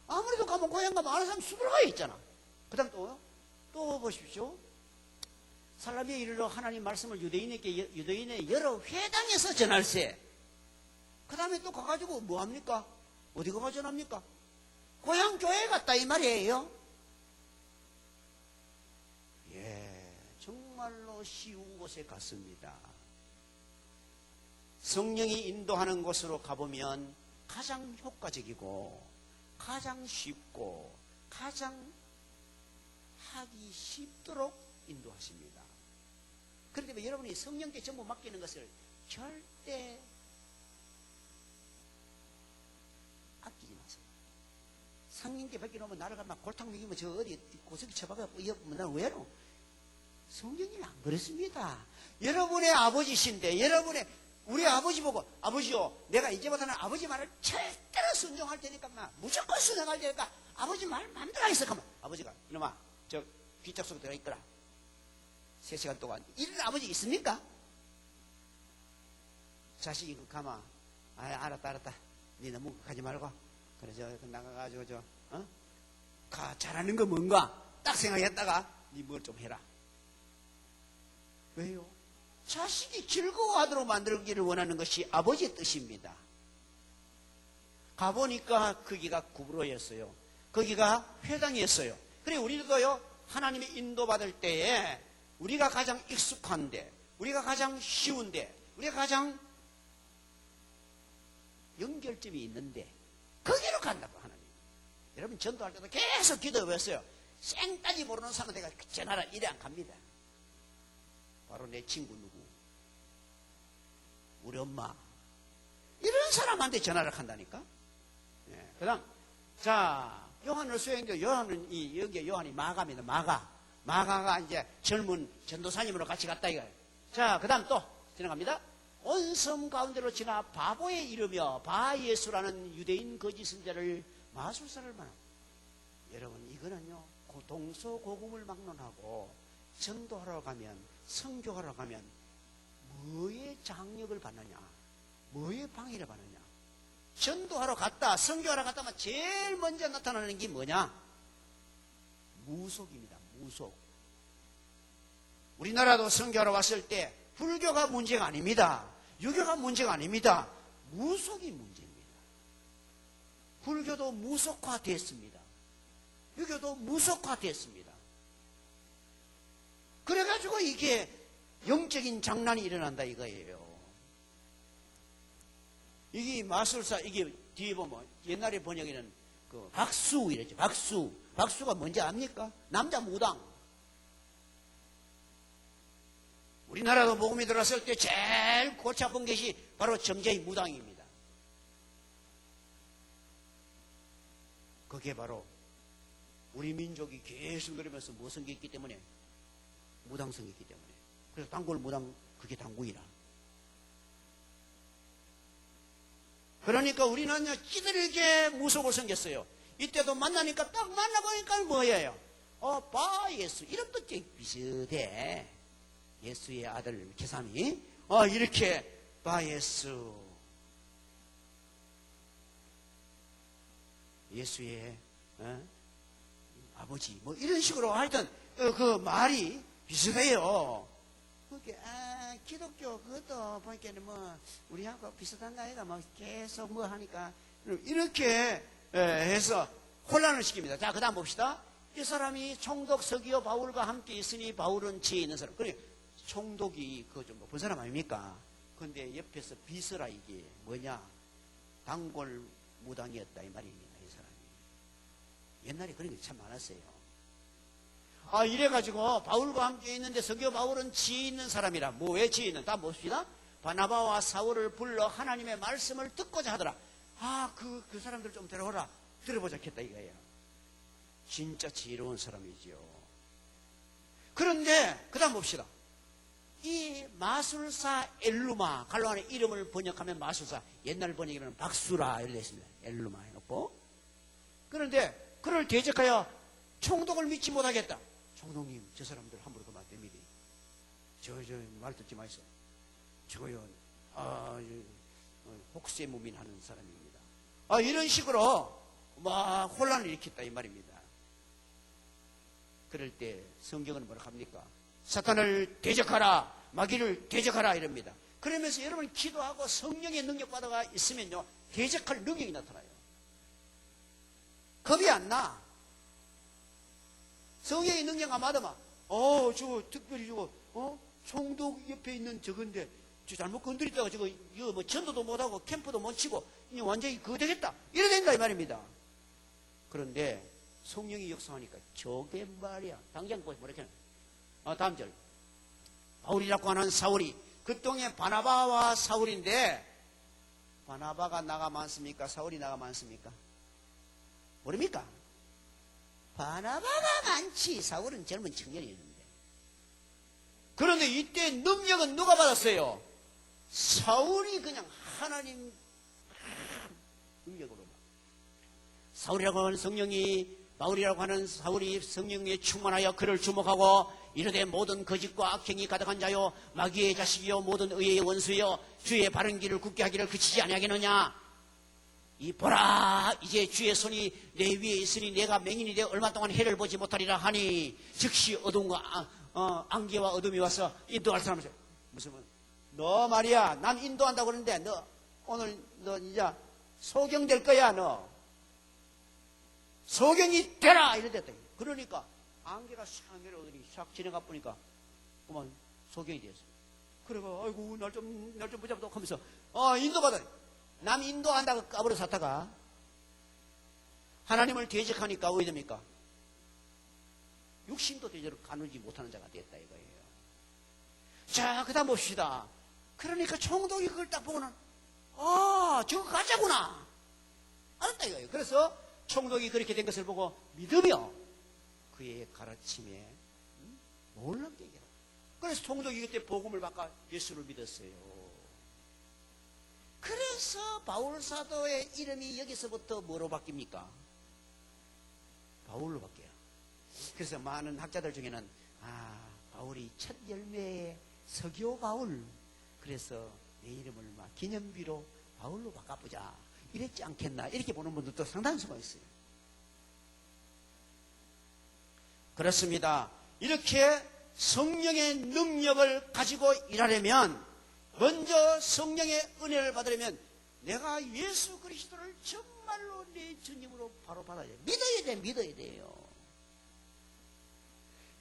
아무래도 가면 고향 가면 아는 사람 수들어가 있잖아. 그 다음 또 보십시오. 살라비에 이르러 하나님 말씀을 유대인의 여러 회당에서 전할세. 그 다음에 또 가가지고 뭐합니까? 어디 가가 전합니까? 고향 교회 갔다 이 말이에요. 정말로 쉬운 곳에 갔습니다. 성령이 인도하는 곳으로 가보면 가장 효과적이고 가장 쉽고 가장 하기 쉽도록 인도하십니다. 그런데 여러분이 성령께 전부 맡기는 것을 절대 아끼지 마세요. 성령께 맡겨놓으면 나를 가면 골탕 먹이면 저 어디 고석이 쳐박아갖고 나는 왜요? 성령이 안 그랬습니다. 여러분의 아버지신데 우리 아버지 보고 아버지요 내가 이제부터는 아버지 말을 절대로 순종할 테니까 무조건 순종할 테니까 아버지 말 마음대로 하겠어. 그러면 아버지가 이놈아 저 귀짝 속에 들어가 있거라. 3시간 동안 이런 아버지 있습니까? 자식이 이거 가마 알았다 니 너무 가지 말고 그래 저 나가가지고 가 잘하는 거 뭔가 딱 생각했다가 니 뭘 좀 해라. 왜요? 자식이 즐거워하도록 만들기를 원하는 것이 아버지의 뜻입니다. 가보니까 거기가 구부로였어요. 거기가 회당이었어요. 그래 우리도요, 하나님의 인도받을 때에 우리가 가장 익숙한데, 우리가 가장 쉬운데, 우리가 가장 연결점이 있는데 거기로 간다고. 하나님, 여러분 전도할 때도 계속 기도해봤어요. 생따지 모르는 사람한테 전화라 이래 안 갑니다. 바로 내 친구 누구, 우리 엄마, 이런 사람한테 전화를 한다니까. 예, 그 다음, 자, 요한을 수행자, 요한은 여기 요한이 마가입니다. 마가가 이제 젊은 전도사님으로 같이 갔다 이거예요. 자, 그 다음 또 지나갑니다. 온 섬 가운데로 지나 바보에 이르며 바예수라는 유대인 거짓 선자를 마술사를 만나. 여러분, 이거는요, 동서고금을 막론하고 전도하러 가면, 선교하러 가면 뭐의 장력을 받느냐, 뭐의 방해를 받느냐. 전도하러 갔다, 선교하러 갔다면 제일 먼저 나타나는 게 뭐냐? 무속입니다. 무속. 우리나라도 선교하러 왔을 때 불교가 문제가 아닙니다. 유교가 문제가 아닙니다. 무속이 문제입니다. 불교도 무속화됐습니다. 유교도 무속화됐습니다. 그래가지고 이게 영적인 장난이 일어난다 이거예요. 이게 마술사, 이게 뒤에 보면 옛날에 번역에는 그 박수 이랬죠. 박수가 뭔지 압니까? 남자 무당. 우리나라도 복음이 들어왔을 때 제일 골치 아픈 것이 바로 정제의 무당입니다. 그게 바로 우리 민족이 계속 그러면서 무성기 있기 때문에, 무당성이 있기 때문에. 그래서 단골 무당, 그게 당구이라. 그러니까 우리는 찌들게 무속을 섬겼어요. 이때도 만나니까 딱 만나보니까 뭐예요? 바 예수. 이름도 비슷해. 예수의 아들 제3이 이렇게 바 예수, 예수의 아버지, 뭐 이런 식으로 하여튼 그 말이 비슷해요. 그게 기독교 그것도 보니까 뭐 우리하고 비슷한가 해가 뭐 계속 뭐 하니까 이렇게 해서 혼란을 시킵니다. 자, 그 다음 봅시다. 이 사람이 총독 서기오 바울과 함께 있으니 바울은 지혜 있는 사람. 그래, 총독이 그 좀 높은 사람 아닙니까? 근데 옆에서 비서라. 이게 뭐냐? 단골 무당이었다 이 말입니다. 이 사람이. 옛날에 그런 게 참 많았어요. 이래가지고 바울과 함께 있는데 서기오 바울은 지혜 있는 사람이라. 뭐 왜 지혜 있는? 다 봅시다. 바나바와 사울을 불러 하나님의 말씀을 듣고자 하더라. 그 사람들 좀 데려오라. 들어보자 했다 이거예요. 진짜 지혜로운 사람이지요. 그런데 그 다음 봅시다. 이 마술사 엘루마, 갈로 안에 이름을 번역하면 마술사, 옛날 번역에는 박수라 이렇게 되어 있습니다. 엘루마 해놓고. 그런데 그를 대적하여 총독을 믿지 못하겠다. 총독님, 저 사람들 함부로 그러면 안 됩니다. 저 말 듣지 마이소. 저거요, 혹세 무민하는 사람입니다. 이런 식으로 막 혼란을 일으켰다 이 말입니다. 그럴 때 성경은 뭐라 합니까? 사탄을 대적하라, 마귀를 대적하라 이럽니다. 그러면서 여러분 기도하고 성령의 능력 받아가 있으면요, 대적할 능력이 나타나요. 겁이 안 나. 성령의 능력 안 받으면 저거 특별히 저거 총독 옆에 있는 저건데 저 잘못 건드렸다가 저거 이거 뭐 전도도 못하고 캠프도 못 치고 이제 완전히 그거 되겠다 이래 된다 이 말입니다. 그런데 성령이 역사하니까 저게 말이야. 당장 뭐라 했잖아. 다음 절. 바울이라고 하는 사울이, 그 동에 바나바와 사울인데, 바나바가 나가 많습니까? 사울이 나가 많습니까? 모릅니까? 바나바가 많지. 사울은 젊은 청년이었는데. 그런데 이때 능력은 누가 받았어요? 사울이 그냥 하나님 능력으로. 사울이라고 하는 성령이, 바울이라고 하는 사울이 성령에 충만하여 그를 주목하고 이르되 모든 거짓과 악행이 가득한 자요 마귀의 자식이요 모든 의의 원수요 주의 바른 길을 굳게 하기를 그치지 아니하겠느냐. 이 보라, 이제 주의 손이 내 위에 있으니 내가 맹인이 되어 얼마 동안 해를 보지 못하리라 하니 즉시 어두움과 안개와 어둠이 와서 인도할 사람을 무슨 너 말이야 남 인도한다고 그러는데 너 오늘 너 이제 소경 될 거야 너 소경이 되라 이랬대. 그러니까 안개가 싹 내려오더니 싹 지나가 보니까 그만 소경이 되었어. 그래가 아이고 날 좀 붙잡도 하면서 인도받아. 남 인도한다고 까불어 샀다가 하나님을 대적하니까 어디 됩니까? 육신도 대적을 가누지 못하는 자가 됐다 이거예요. 자, 그 다음 봅시다. 그러니까 총독이 그걸 딱 보고는 저거 가짜구나 알았다 이거예요. 그래서 총독이 그렇게 된 것을 보고 믿으며 그의 가르침에 놀랍게 얘기하고, 그래서 총독이 그때 복음을 받고 예수를 믿었어요. 그래서 바울 사도의 이름이 여기서부터 뭐로 바뀝니까? 바울로 바뀌어요. 그래서 많은 학자들 중에는 바울이 첫 열매의 서교 바울, 그래서 내 이름을 막 기념비로 바울로 바꿔보자 이랬지 않겠나 이렇게 보는 분들도 상당히 수가 있어요. 그렇습니다. 이렇게 성령의 능력을 가지고 일하려면, 먼저 성령의 은혜를 받으려면 내가 예수 그리스도를 정말로 내 주님으로 바로 받아야 돼요. 믿어야 돼요.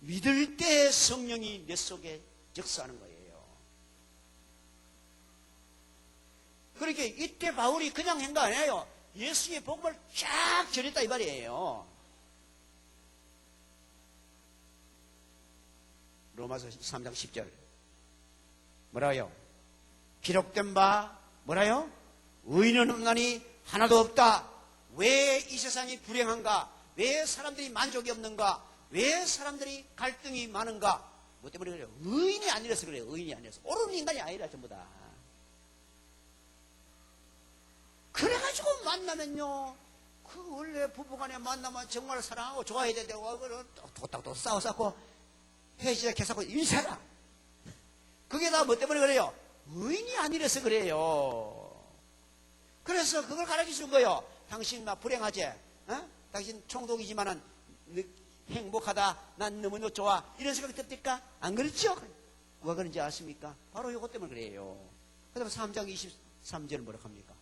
믿을 때 성령이 내 속에 역사하는 거예요. 그렇게 이때 바울이 그냥 한 거 아니에요. 예수의 복음을 쫙 전했다 이 말이에요. 로마서 3장 10절 뭐라요? 기록된 바 뭐라요? 의인은 없나니 하나도 없다. 왜 이 세상이 불행한가? 왜 사람들이 만족이 없는가? 왜 사람들이 갈등이 많은가? 뭐 때문에 그래요? 의인이 아니라서 그래요. 의인이 아니라서. 옳은 인간이 아니라 전부 다. 그래가지고 만나면요, 그 원래 부부간에 만나면 정말 사랑하고 좋아해야 되고 또 싸워싸고 헤어지자 계속하고 인사라. 그게 다 뭐 때문에 그래요? 의인이 아니라서 그래요. 그래서 그걸 가르쳐준 거예요. 당신 막 불행하지? 당신 총독이지만은 행복하다. 난 너무 좋아. 이런 생각이 듭니까? 안 그렇죠? 왜 그런지 아십니까? 바로 이것 때문에 그래요. 그 다음에 3장 23절은 뭐라고 합니까?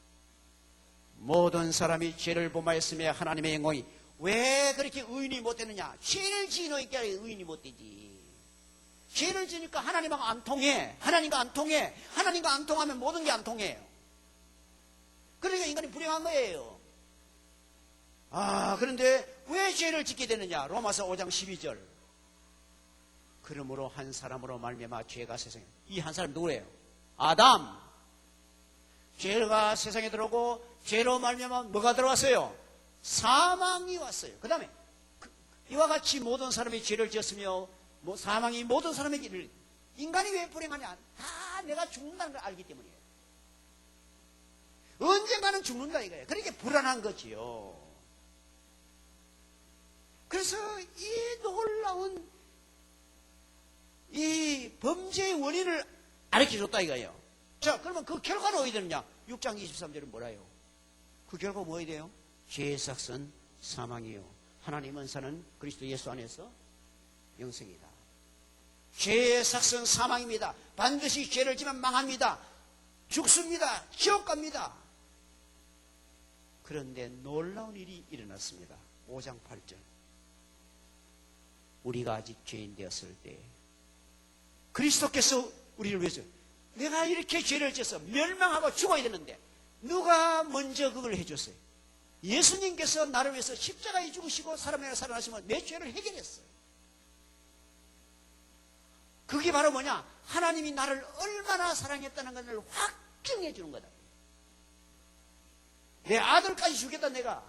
모든 사람이 죄를 범하였으며 하나님의 영광이 왜 그렇게 의인이 못 되느냐? 죄를 지으니까 의인이 못 되지. 죄를 지으니까 하나님하고 안 통해. 하나님과 안 통해. 하나님과 안 통하면 모든 게 안 통해요. 그러니까 인간이 불행한 거예요. 그런데 왜 죄를 짓게 되느냐? 로마서 5장 12절. 그러므로 한 사람으로 말미암아 죄가 세상에. 이 한 사람이 누구예요? 아담. 죄가 세상에 들어오고 죄로 말미암아 뭐가 들어왔어요? 사망이 왔어요. 그 다음에 이와 같이 모든 사람이 죄를 지었으며 사망이 모든 사람에게 이르. 인간이 왜 불행하냐? 다 내가 죽는다는 걸 알기 때문이에요. 언젠가는 죽는다 이거예요. 그러니까 불안한 거지요. 그래서 이 놀라운 이 범죄의 원인을 알려줬다 이거예요. 자, 그러면 그 결과는 어디 되느냐? 6장 23절은 뭐라요? 그 결과가 뭐야 돼요? 죄의 삭은 사망이요, 하나님은 사는 그리스도 예수 안에서 영생이다. 죄의 삭은 사망입니다. 반드시 죄를 지면 망합니다. 죽습니다. 지옥 갑니다. 그런데 놀라운 일이 일어났습니다. 5장 8절. 우리가 아직 죄인 되었을 때 그리스도께서 우리를 위해서, 내가 이렇게 죄를 지어서 멸망하고 죽어야 되는데 누가 먼저 그걸 해줬어요? 예수님께서 나를 위해서 십자가에 죽으시고 사람을 살아나시면 내 죄를 해결했어요. 그게 바로 뭐냐? 하나님이 나를 얼마나 사랑했다는 것을 확증해 주는 거다. 내 아들까지 주겠다 내가.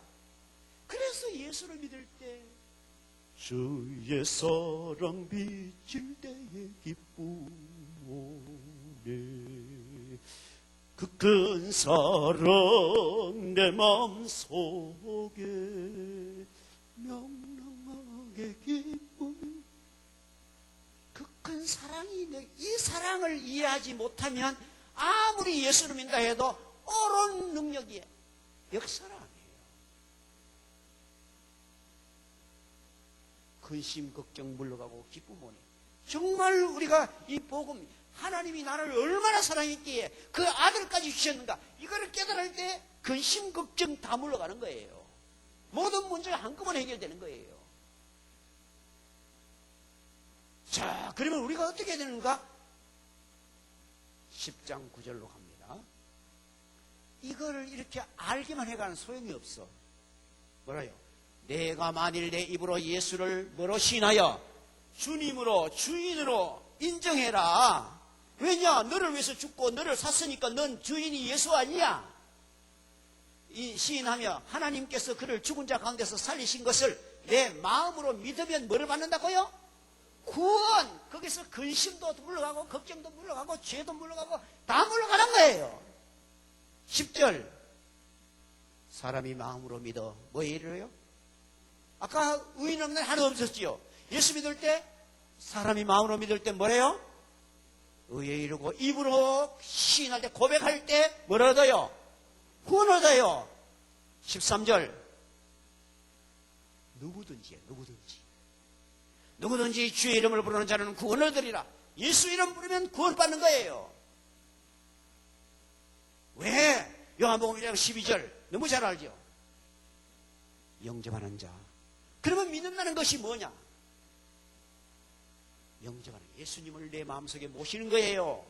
그래서 예수를 믿을 때 주의 사랑 비칠 때에 기쁨 그 큰 사랑 내 마음속에 명랑하게 기쁨. 그 큰 사랑이 이 사랑을 이해하지 못하면 아무리 예수를 믿는다 해도 옳은 능력이 역사를 안 해요. 근심 걱정 물러가고 기쁨 오니 정말 우리가 이 복음, 하나님이 나를 얼마나 사랑했기에 그 아들까지 주셨는가, 이거를 깨달을 때 근심, 걱정 다 물러가는 거예요. 모든 문제가 한꺼번에 해결되는 거예요. 자, 그러면 우리가 어떻게 해야 되는가? 10장 9절로 갑니다. 이거를 이렇게 알기만 해가는 소용이 없어. 뭐라요? 내가 만일 내 입으로 예수를 뭐로 시인하여 주님으로 주인으로 인정해라. 왜냐? 너를 위해서 죽고 너를 샀으니까 넌 주인이 예수 아니냐? 이 시인하며 하나님께서 그를 죽은 자 가운데서 살리신 것을 내 마음으로 믿으면 뭐를 받는다고요? 구원. 거기서 근심도 물러가고 걱정도 물러가고 죄도 물러가고 다 물러가는 거예요. 10절 사람이 마음으로 믿어 뭐 이래요? 아까 의인 없는 날 하나 없었지요. 예수 믿을 때 사람이 마음으로 믿을 때 뭐래요? 의에 이르고 입으로 시인할 때 고백할 때 뭘 얻어요? 구원 얻어요. 13절 누구든지 주의 이름을 부르는 자는 구원을 얻으리라. 예수 이름 부르면 구원받는 거예요. 왜? 요한복음 1장 12절 너무 잘 알죠? 영접하는 자. 그러면 믿는다는 것이 뭐냐? 영접하는 예수님을 내 마음속에 모시는 거예요.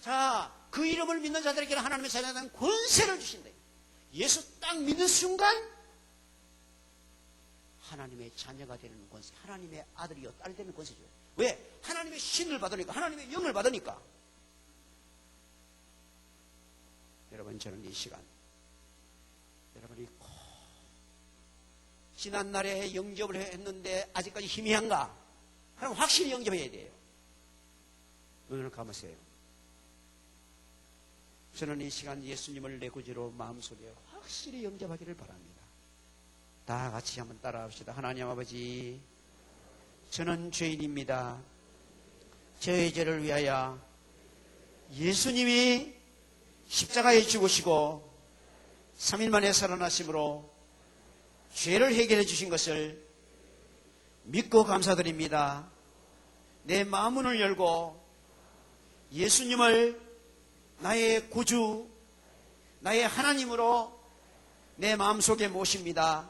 자, 그 이름을 믿는 자들에게는 하나님의 자녀에 대한 권세를 주신다. 예수 딱 믿는 순간 하나님의 자녀가 되는 권세, 하나님의 아들이요 딸 되는 권세 줘요. 왜? 하나님의 신을 받으니까, 하나님의 영을 받으니까. 여러분, 저는 이 시간 여러분이 지난날에 영접을 했는데 아직까지 희미한가? 그럼 확실히 영접해야 돼요. 눈을 감으세요. 저는 이 시간 예수님을 내 구주로 마음속에 확실히 영접하기를 바랍니다. 다 같이 한번 따라합시다. 하나님 아버지, 저는 죄인입니다. 저의 죄를 위하여 예수님이 십자가에 죽으시고 3일 만에 살아나심으로 죄를 해결해 주신 것을 믿고 감사드립니다. 내 마음문을 열고 예수님을 나의 구주, 나의 하나님으로 내 마음속에 모십니다.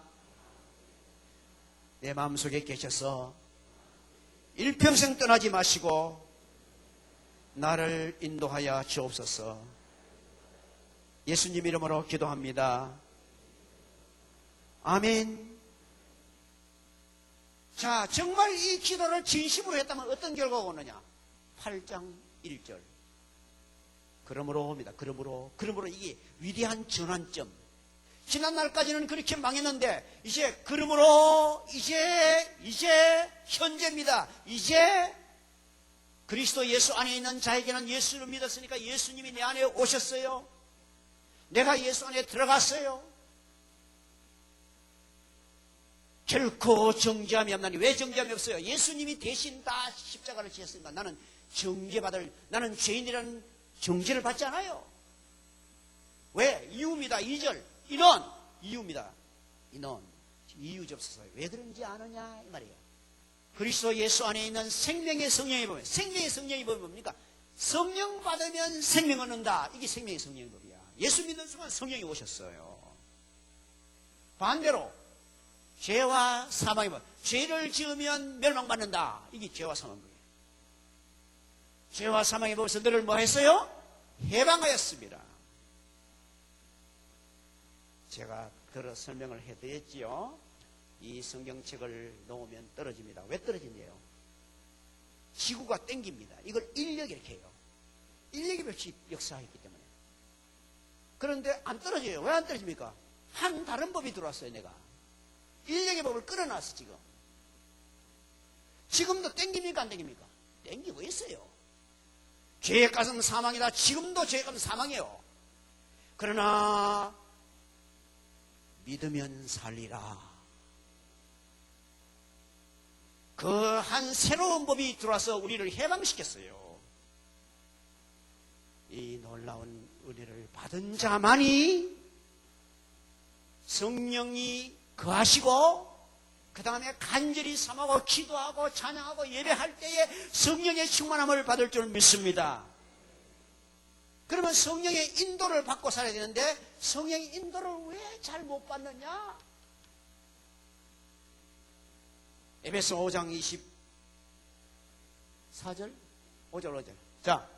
내 마음속에 계셔서 일평생 떠나지 마시고 나를 인도하여 주옵소서. 예수님 이름으로 기도합니다. 아멘. 자, 정말 이 기도를 진심으로 했다면 어떤 결과가 오느냐? 8장 1절. 그러므로입니다. 그러므로 이게 위대한 전환점. 지난날까지는 그렇게 망했는데 그러므로 이제 현재입니다. 이제 그리스도 예수 안에 있는 자에게는 예수를 믿었으니까 예수님이 내 안에 오셨어요. 내가 예수 안에 들어갔어요. 결코 정죄함이 없나니. 왜 정죄함이 없어요? 예수님이 대신 다 십자가를 지었으니까 나는 나는 죄인이라는 정죄를 받지 않아요. 왜? 이유입니다. 2절. 인원. 이유입니다. 인원. 이유 접수서. 왜 그런지 아느냐 이 말이에요. 그리스도 예수 안에 있는 생명의 성령의 법이에요. 생명의 성령의 법이 뭡니까? 성령 받으면 생명 얻는다. 이게 생명의 성령의 법이야. 예수 믿는 순간 성령이 오셨어요. 반대로 죄와 사망의 법. 죄를 지으면 멸망받는다. 이게 죄와 사망의 법이에요. 죄와 사망의 법에서 너를 뭐 했어요? 해방하였습니다. 제가 설명을 해드렸지요. 이 성경책을 놓으면 떨어집니다. 왜 떨어지냐요? 지구가 땡깁니다. 이걸 인력이 이렇게 해요. 인력이 없이 역사했기 때문에. 그런데 안 떨어져요. 왜 안 떨어집니까? 한 다른 법이 들어왔어요. 내가 인력의 법을 끌어놨어. 지금도 땡깁니까 안 땡깁니까? 땡기고 있어요. 죄의 값은 사망이다. 지금도 죄의 값은 사망이에요. 그러나 믿으면 살리라. 그 한 새로운 법이 들어와서 우리를 해방시켰어요. 이 놀라운 은혜를 받은 자만이 성령이 거하시고 그 다음에 간절히 삼하고 기도하고 찬양하고 예배할 때에 성령의 충만함을 받을 줄 믿습니다. 그러면 성령의 인도를 받고 살아야 되는데 성령의 인도를 왜 잘 못 받느냐? 에베소 5장 24절 5절 5절. 자,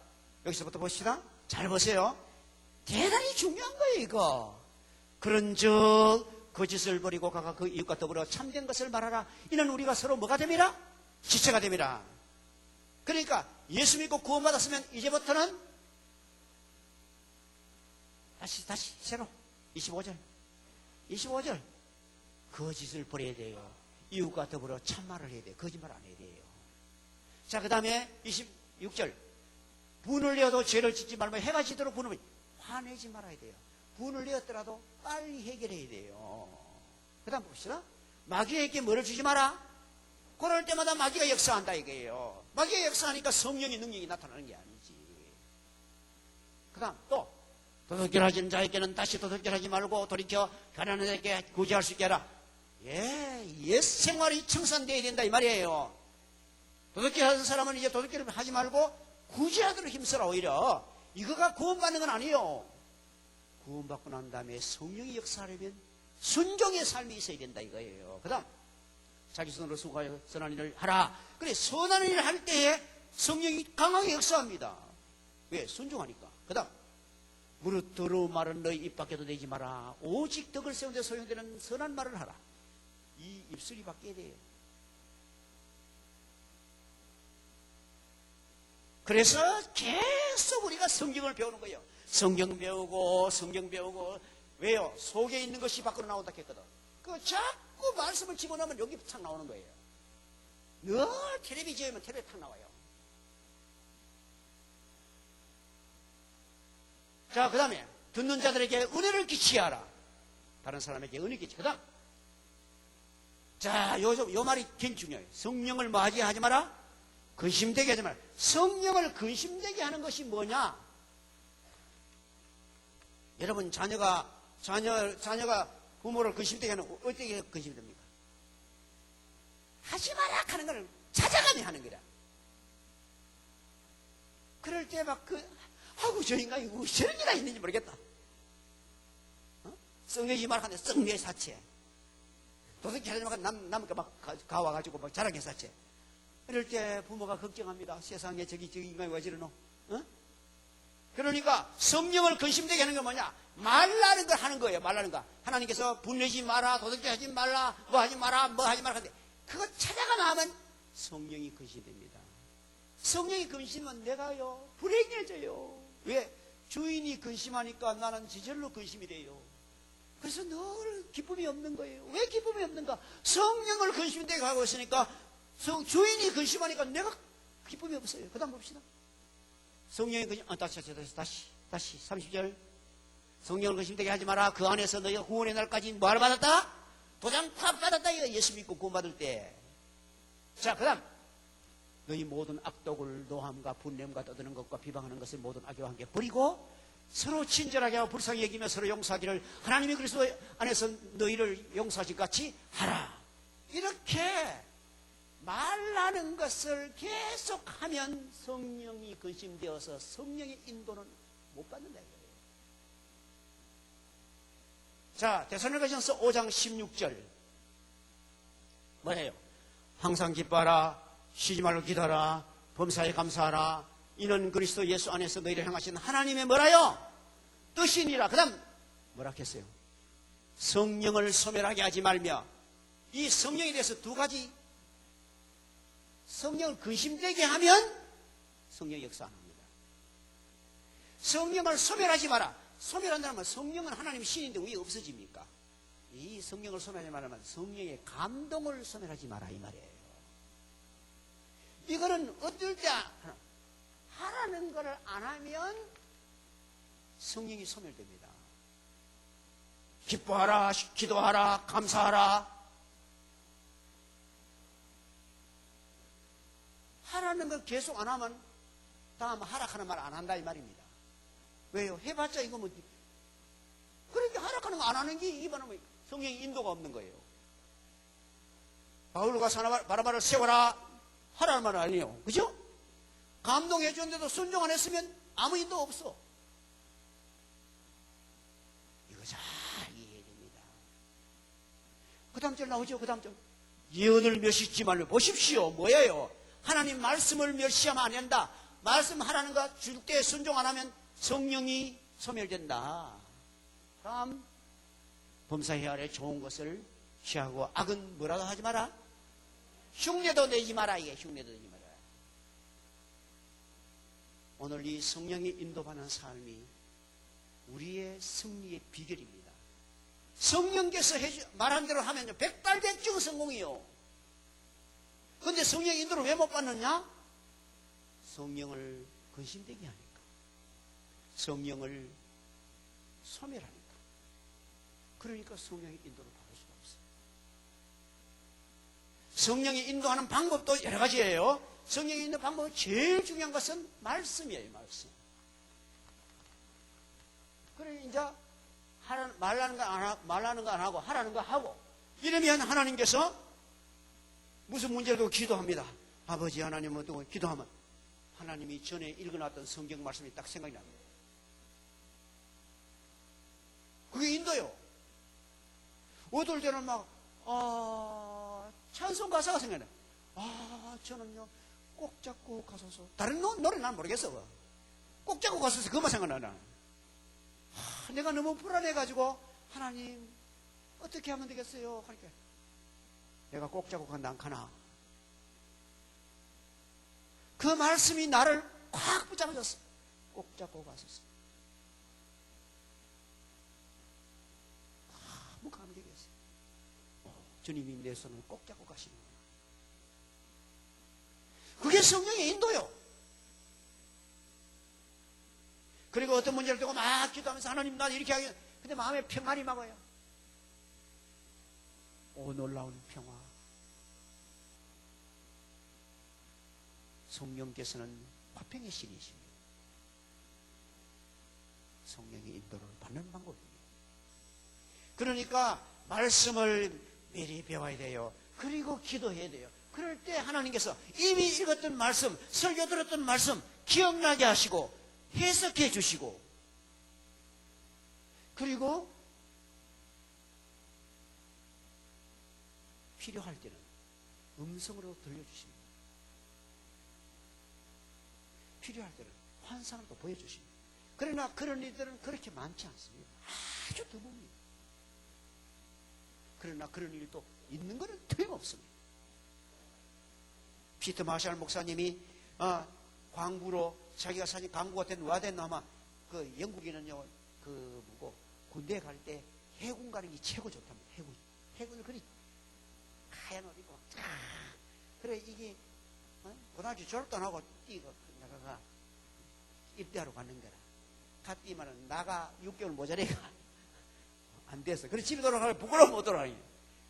여기서부터 봅시다. 잘 보세요. 대단히 중요한 거예요, 이거. 그런즉 거짓을 버리고 각각 그 이웃과 더불어 참된 것을 말하라. 이는 우리가 서로 뭐가 됩니다? 지체가 됩니다. 그러니까 예수 믿고 구원받았으면 이제부터는 다시 새로 25절 거짓을 버려야 돼요. 이웃과 더불어 참말을 해야 돼요. 거짓말 안 해야 돼요. 자, 그 다음에 26절 분을 내어도 죄를 짓지 말고 해가 지도록 분을 화내지 말아야 돼요. 분을 내었더라도 빨리 해결해야 돼요. 그 다음 봅시다. 마귀에게 뭐를 주지 마라. 그럴 때마다 마귀가 역사한다 이거예요. 마귀가 역사하니까 성령의 능력이 나타나는 게 아니지. 그 다음 또 도둑질하는 자에게는 다시 도둑질하지 말고 돌이켜 가난한 자에게 구제할 수 있게 하라. 옛 생활이 청산되어야 된다 이 말이에요. 도둑질하는 사람은 이제 도둑질을 하지 말고 구제하도록 힘써라. 오히려 이거가 구원받는 건 아니에요. 구원받고 난 다음에 성령이 역사하려면 순종의 삶이 있어야 된다 이거예요. 그 다음 자기 손으로 수고하여 선한 일을 하라. 그래, 선한 일을 할 때에 성령이 강하게 역사합니다. 왜? 순종하니까. 그 다음 무릇 더러운 말은 너희 입 밖에도 내지 마라. 오직 덕을 세운 데 소용되는 선한 말을 하라. 이 입술이 바뀌어야 돼요. 그래서 계속 우리가 성경을 배우는 거예요. 성경 배우고 왜요? 속에 있는 것이 밖으로 나온다 했거든. 그 자꾸 말씀을 집어넣으면 여기 탁 나오는 거예요. 늘 텔레비 지으면 텔레비 탁 나와요. 자, 그 다음에 듣는 자들에게 은혜를 끼치게 하라. 다른 사람에게 은혜 끼치게. 그 다음 자, 요 말이 굉장히 중요해요. 성령을 뭐하지 하지 마라? 근심되게 하지 마라. 성령을 근심되게 하는 것이 뭐냐? 여러분 자녀가 부모를 근심되게 하는 어떻게 근심됩니까? 하지 마라 하는 걸 찾아가며 하는 거라. 그럴 때 막 아이고 저 인간이 저런 일이 있는지 모르겠다. 썩내지 마라 하는데 썩내 사체. 도둑질 하지 마라 남과 막 가와가지고 막 자랑해 사체. 이럴 때 부모가 걱정합니다. 세상에 저기 인간이 왜 저러노? 그러니까 성령을 근심되게 하는 게 뭐냐? 말라는 걸 하는 거예요. 말라는 거. 하나님께서 분내지 마라, 도둑질하지 말라, 뭐 하지 마라, 뭐 하지 마라. 근데 그거 찾아가 나면 성령이 근심됩니다. 성령이 근심은 내가요 불행해져요. 왜? 주인이 근심하니까 나는 저절로 근심이 돼요. 그래서 늘 기쁨이 없는 거예요. 왜 기쁨이 없는가? 성령을 근심되게 하고 있으니까 주인이 근심하니까 내가 기쁨이 없어요. 그 다음 봅시다. 성령이 근심, 다시 30절. 성령을 근심되게 하지 마라. 그 안에서 너희가 구원의 날까지 뭐를 받았다? 도장 팍 받았다. 이거 예수 믿고 구원받을 때. 자, 그 다음 너희 모든 악독을 노함과 분냄과 떠드는 것과 비방하는 것을 모든 악의와 함께 버리고 서로 친절하게 하고 불쌍히 여기며 서로 용서하기를 하나님이 그리스도 안에서 너희를 용서하신 같이 하라. 이렇게 말하는 것을 계속하면 성령이 근심되어서 성령의 인도는 못 받는다 이거예요. 자, 데살로니가전서 5장 16절 뭐예요? 항상 기뻐하라, 쉬지 말고 기도하라, 범사에 감사하라. 이는 그리스도 예수 안에서 너희를 향하신 하나님의 뭐라요? 뜻이니라. 그 다음 뭐라 했어요? 성령을 소멸하게 하지 말며. 이 성령에 대해서 두 가지. 성령을 근심되게 하면 성령이 역사 안 합니다. 성령을 소멸하지 마라. 소멸한다는 말, 성령은 하나님 신인데 왜 없어집니까? 이 성령을 소멸하지 말라면 성령의 감동을 소멸하지 마라 이 말이에요. 이거는 어떨 때 하라는 것을 안 하면 성령이 소멸됩니다. 기뻐하라, 기도하라, 감사하라. 하라는 걸 계속 안 하면 다음 하락하는 말 안 한다 이 말입니다. 왜요? 해봤자 이거 뭐 그렇게 하락하는 거 안 하는 게 이게 바로 성령의 인도가 없는 거예요. 바울과 바나바를 세워라 하라는 말은 아니에요. 그죠? 감동해 주는데도 순종 안 했으면 아무 인도 없어. 이거 잘 이해해야 됩니다. 그 다음 절 나오죠. 그 다음 절. 예언을 멸시지 말고 보십시오. 뭐예요? 하나님 말씀을 멸시하면 안 된다. 말씀 하라는 거 줄 때 순종 안 하면 성령이 소멸된다. 다음 범사에 아래 좋은 것을 취하고 악은 뭐라도 하지 마라. 흉내도 내지 마라. 이게 흉내도 내지 마라. 오늘 이 성령이 인도받는 삶이 우리의 승리의 비결입니다. 성령께서 말한 대로 하면요 100발백중 성공이요. 그런데 성령 인도를 왜 못 받느냐? 성령을 근심되게 하니까, 성령을 소멸하니까. 그러니까 성령의 인도를 받을 수가 없어요. 성령이 인도하는 방법도 여러 가지예요. 성령이 인도 방법은 제일 중요한 것은 말씀이에요. 말씀. 그래 이제 말하는 거 안 하고 하라는 거 하고 이러면 하나님께서 무슨 문제도 기도합니다. 아버지 하나님은 또 기도하면 하나님이 전에 읽어놨던 성경 말씀이 딱 생각이 납니다. 그게 인도요. 어떨 때는 막 찬송 가사가 생각나요. 저는요 꼭 잡고 가소서. 다른 노래 난 모르겠어. 꼭 잡고 가소서. 그것만 생각나나. 내가 너무 불안해가지고 하나님 어떻게 하면 되겠어요? 그러니까 내가 꼭 잡고 간다 안 가나? 그 말씀이 나를 꽉 붙잡아줬어. 꼭 잡고 가소서. 너무 감격했어. 주님이 내 손을 꼭 잡고 가시는구나. 그게 성령의 인도요. 그리고 어떤 문제를 두고 막 기도하면서 하나님 나 이렇게 하게. 근데 마음에 평안이 막 와요. 오 놀라운 평화. 성령께서는 화평의 신이십니다. 성령의 인도를 받는 방법입니다. 그러니까 말씀을 미리 배워야 돼요. 그리고 기도해야 돼요. 그럴 때 하나님께서 이미 읽었던 말씀, 설교 들었던 말씀 기억나게 하시고 해석해 주시고 그리고 필요할 때는 음성으로 들려주십니다. 필요할 때는 환상을 또 보여주십니다. 그러나 그런 일들은 그렇게 많지 않습니다. 아주 드뭅니다. 그러나 그런 일도 있는 것은 틀림없습니다. 피터 마샬 목사님이 광부로 자기가 사진 광부가 된 와덴 아마 그 영국에는요 그 뭐고 군대에 갈 때 해군 가는 게 최고 좋답니다. 해군을 그리 하얀 옷 입고 그래 이게 고등학교 졸업도 안 하고 뛰고 나가가 입대하러 가는 거라. 갔더니만은 나가 6개월 모자래가 안 됐어. 그래 집에 돌아가면 부끄러워 못 돌아가요.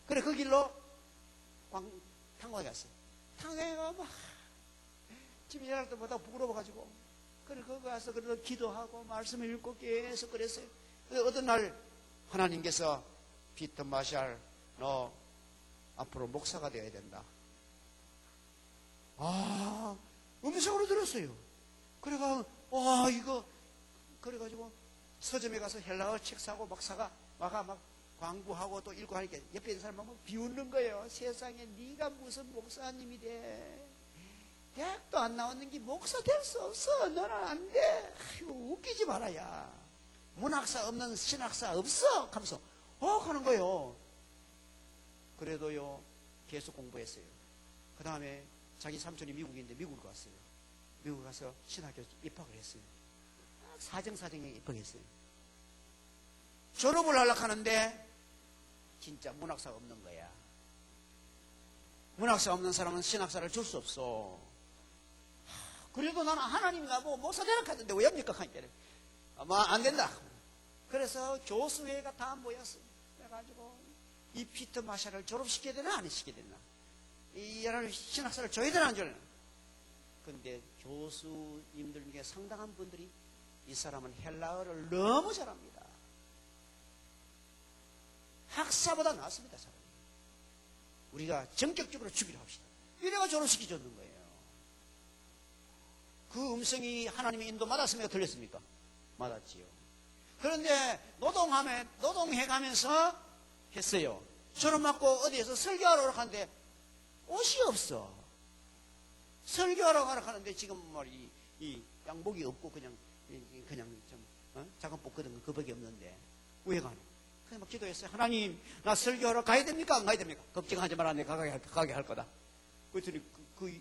그래 그 길로 탄광에 갔어요. 탄광에 가면 집에 일할 때보다 부끄러워가지고 그래 거기 가서 그래도 기도하고 말씀을 읽고 계속 그랬어요. 그래서 어떤 날 하나님께서 피터 마샬 너 앞으로 목사가 되어야 된다. 음성으로 들었어요. 그래가 이거 그래가지고 서점에 가서 헬라어 책 사고 막 사가 막 광고하고 또 읽고 하니까 옆에 있는 사람은 비웃는 거예요. 세상에 네가 무슨 목사님이 돼. 대학도 안 나왔는 게 목사 될 수 없어. 너는 안 돼. 아이고, 웃기지 말아야. 문학사 없는 신학사 없어. 하면서 하는 거예요. 그래도요 계속 공부했어요. 그 다음에 자기 삼촌이 미국인데 미국으로 갔어요. 미국 가서 신학교 입학을 했어요. 사정사정에 입학했어요. 졸업을 하려고 하는데 진짜 문학사가 없는 거야. 문학사 없는 사람은 신학사를 줄 수 없어. 그래도 나는 하나님과 뭐 목사 되라 하던데 왜 합니까? 아마 안 된다. 그래서 교수회가 다 모였어요. 그래가지고 이 피터 마샬을 졸업시켜야 되나 안 시켜야 되나, 이 여러 신학사를 줘야 되나 안 줘야 되나. 근데 교수님들 중에 상당한 분들이 이 사람은 헬라어를 너무 잘합니다. 학사보다 낫습니다. 사람이. 우리가 전격적으로 죽이려 합시다. 이래가 졸업시키 줬는 거예요. 그 음성이 하나님의 인도 맞았습니까? 들렸습니까? 맞았지요. 그런데 노동해 가면서 했어요. 졸업 맞고 어디에서 설교하러 가는데 옷이 없어. 설교하러 가러 가는데 지금 이 양복이 없고 그냥 좀 작은 복거든 그밖에 없는데 왜 가노? 그냥 막 기도했어요. 하나님, 나 설교하러 가야 됩니까? 안 가야 됩니까? 걱정하지 마라. 내가 가게 할 거다. 그랬더니 그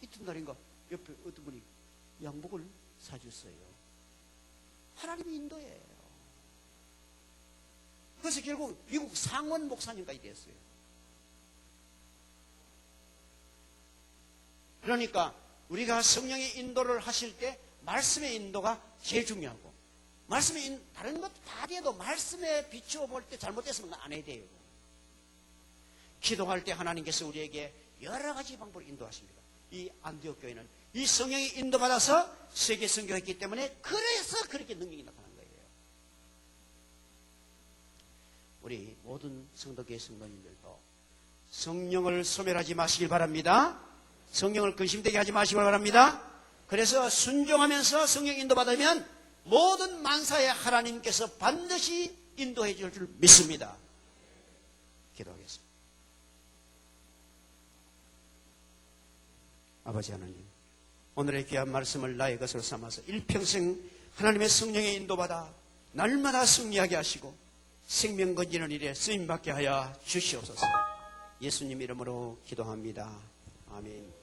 이튿날인가 옆에 어떤 분이 양복을 사줬어요. 하나님의 인도예요. 그래서 결국 미국 상원 목사님까지 됐어요. 그러니까 우리가 성령의 인도를 하실 때 말씀의 인도가 제일 중요하고, 다른 것 다 돼도 말씀에 비추어 볼 때 잘못됐으면 안 해야 돼요. 기도할 때 하나님께서 우리에게 여러 가지 방법으로 인도하십니다. 이 안디옥 교회는 이 성령이 인도받아서 세계 선교했기 때문에 그래서 그렇게 능력이 나타난 거예요. 우리 모든 성도교회 성도님들도 성령을 소멸하지 마시길 바랍니다. 성령을 근심되게 하지 마시길 바랍니다. 그래서 순종하면서 성령 인도받으면 모든 만사에 하나님께서 반드시 인도해 줄 줄 믿습니다. 기도하겠습니다. 아버지 하나님, 오늘의 귀한 말씀을 나의 것으로 삼아서 일평생 하나님의 성령에 인도받아 날마다 승리하게 하시고 생명 건지는 일에 쓰임받게 하여 주시옵소서. 예수님 이름으로 기도합니다. 아멘.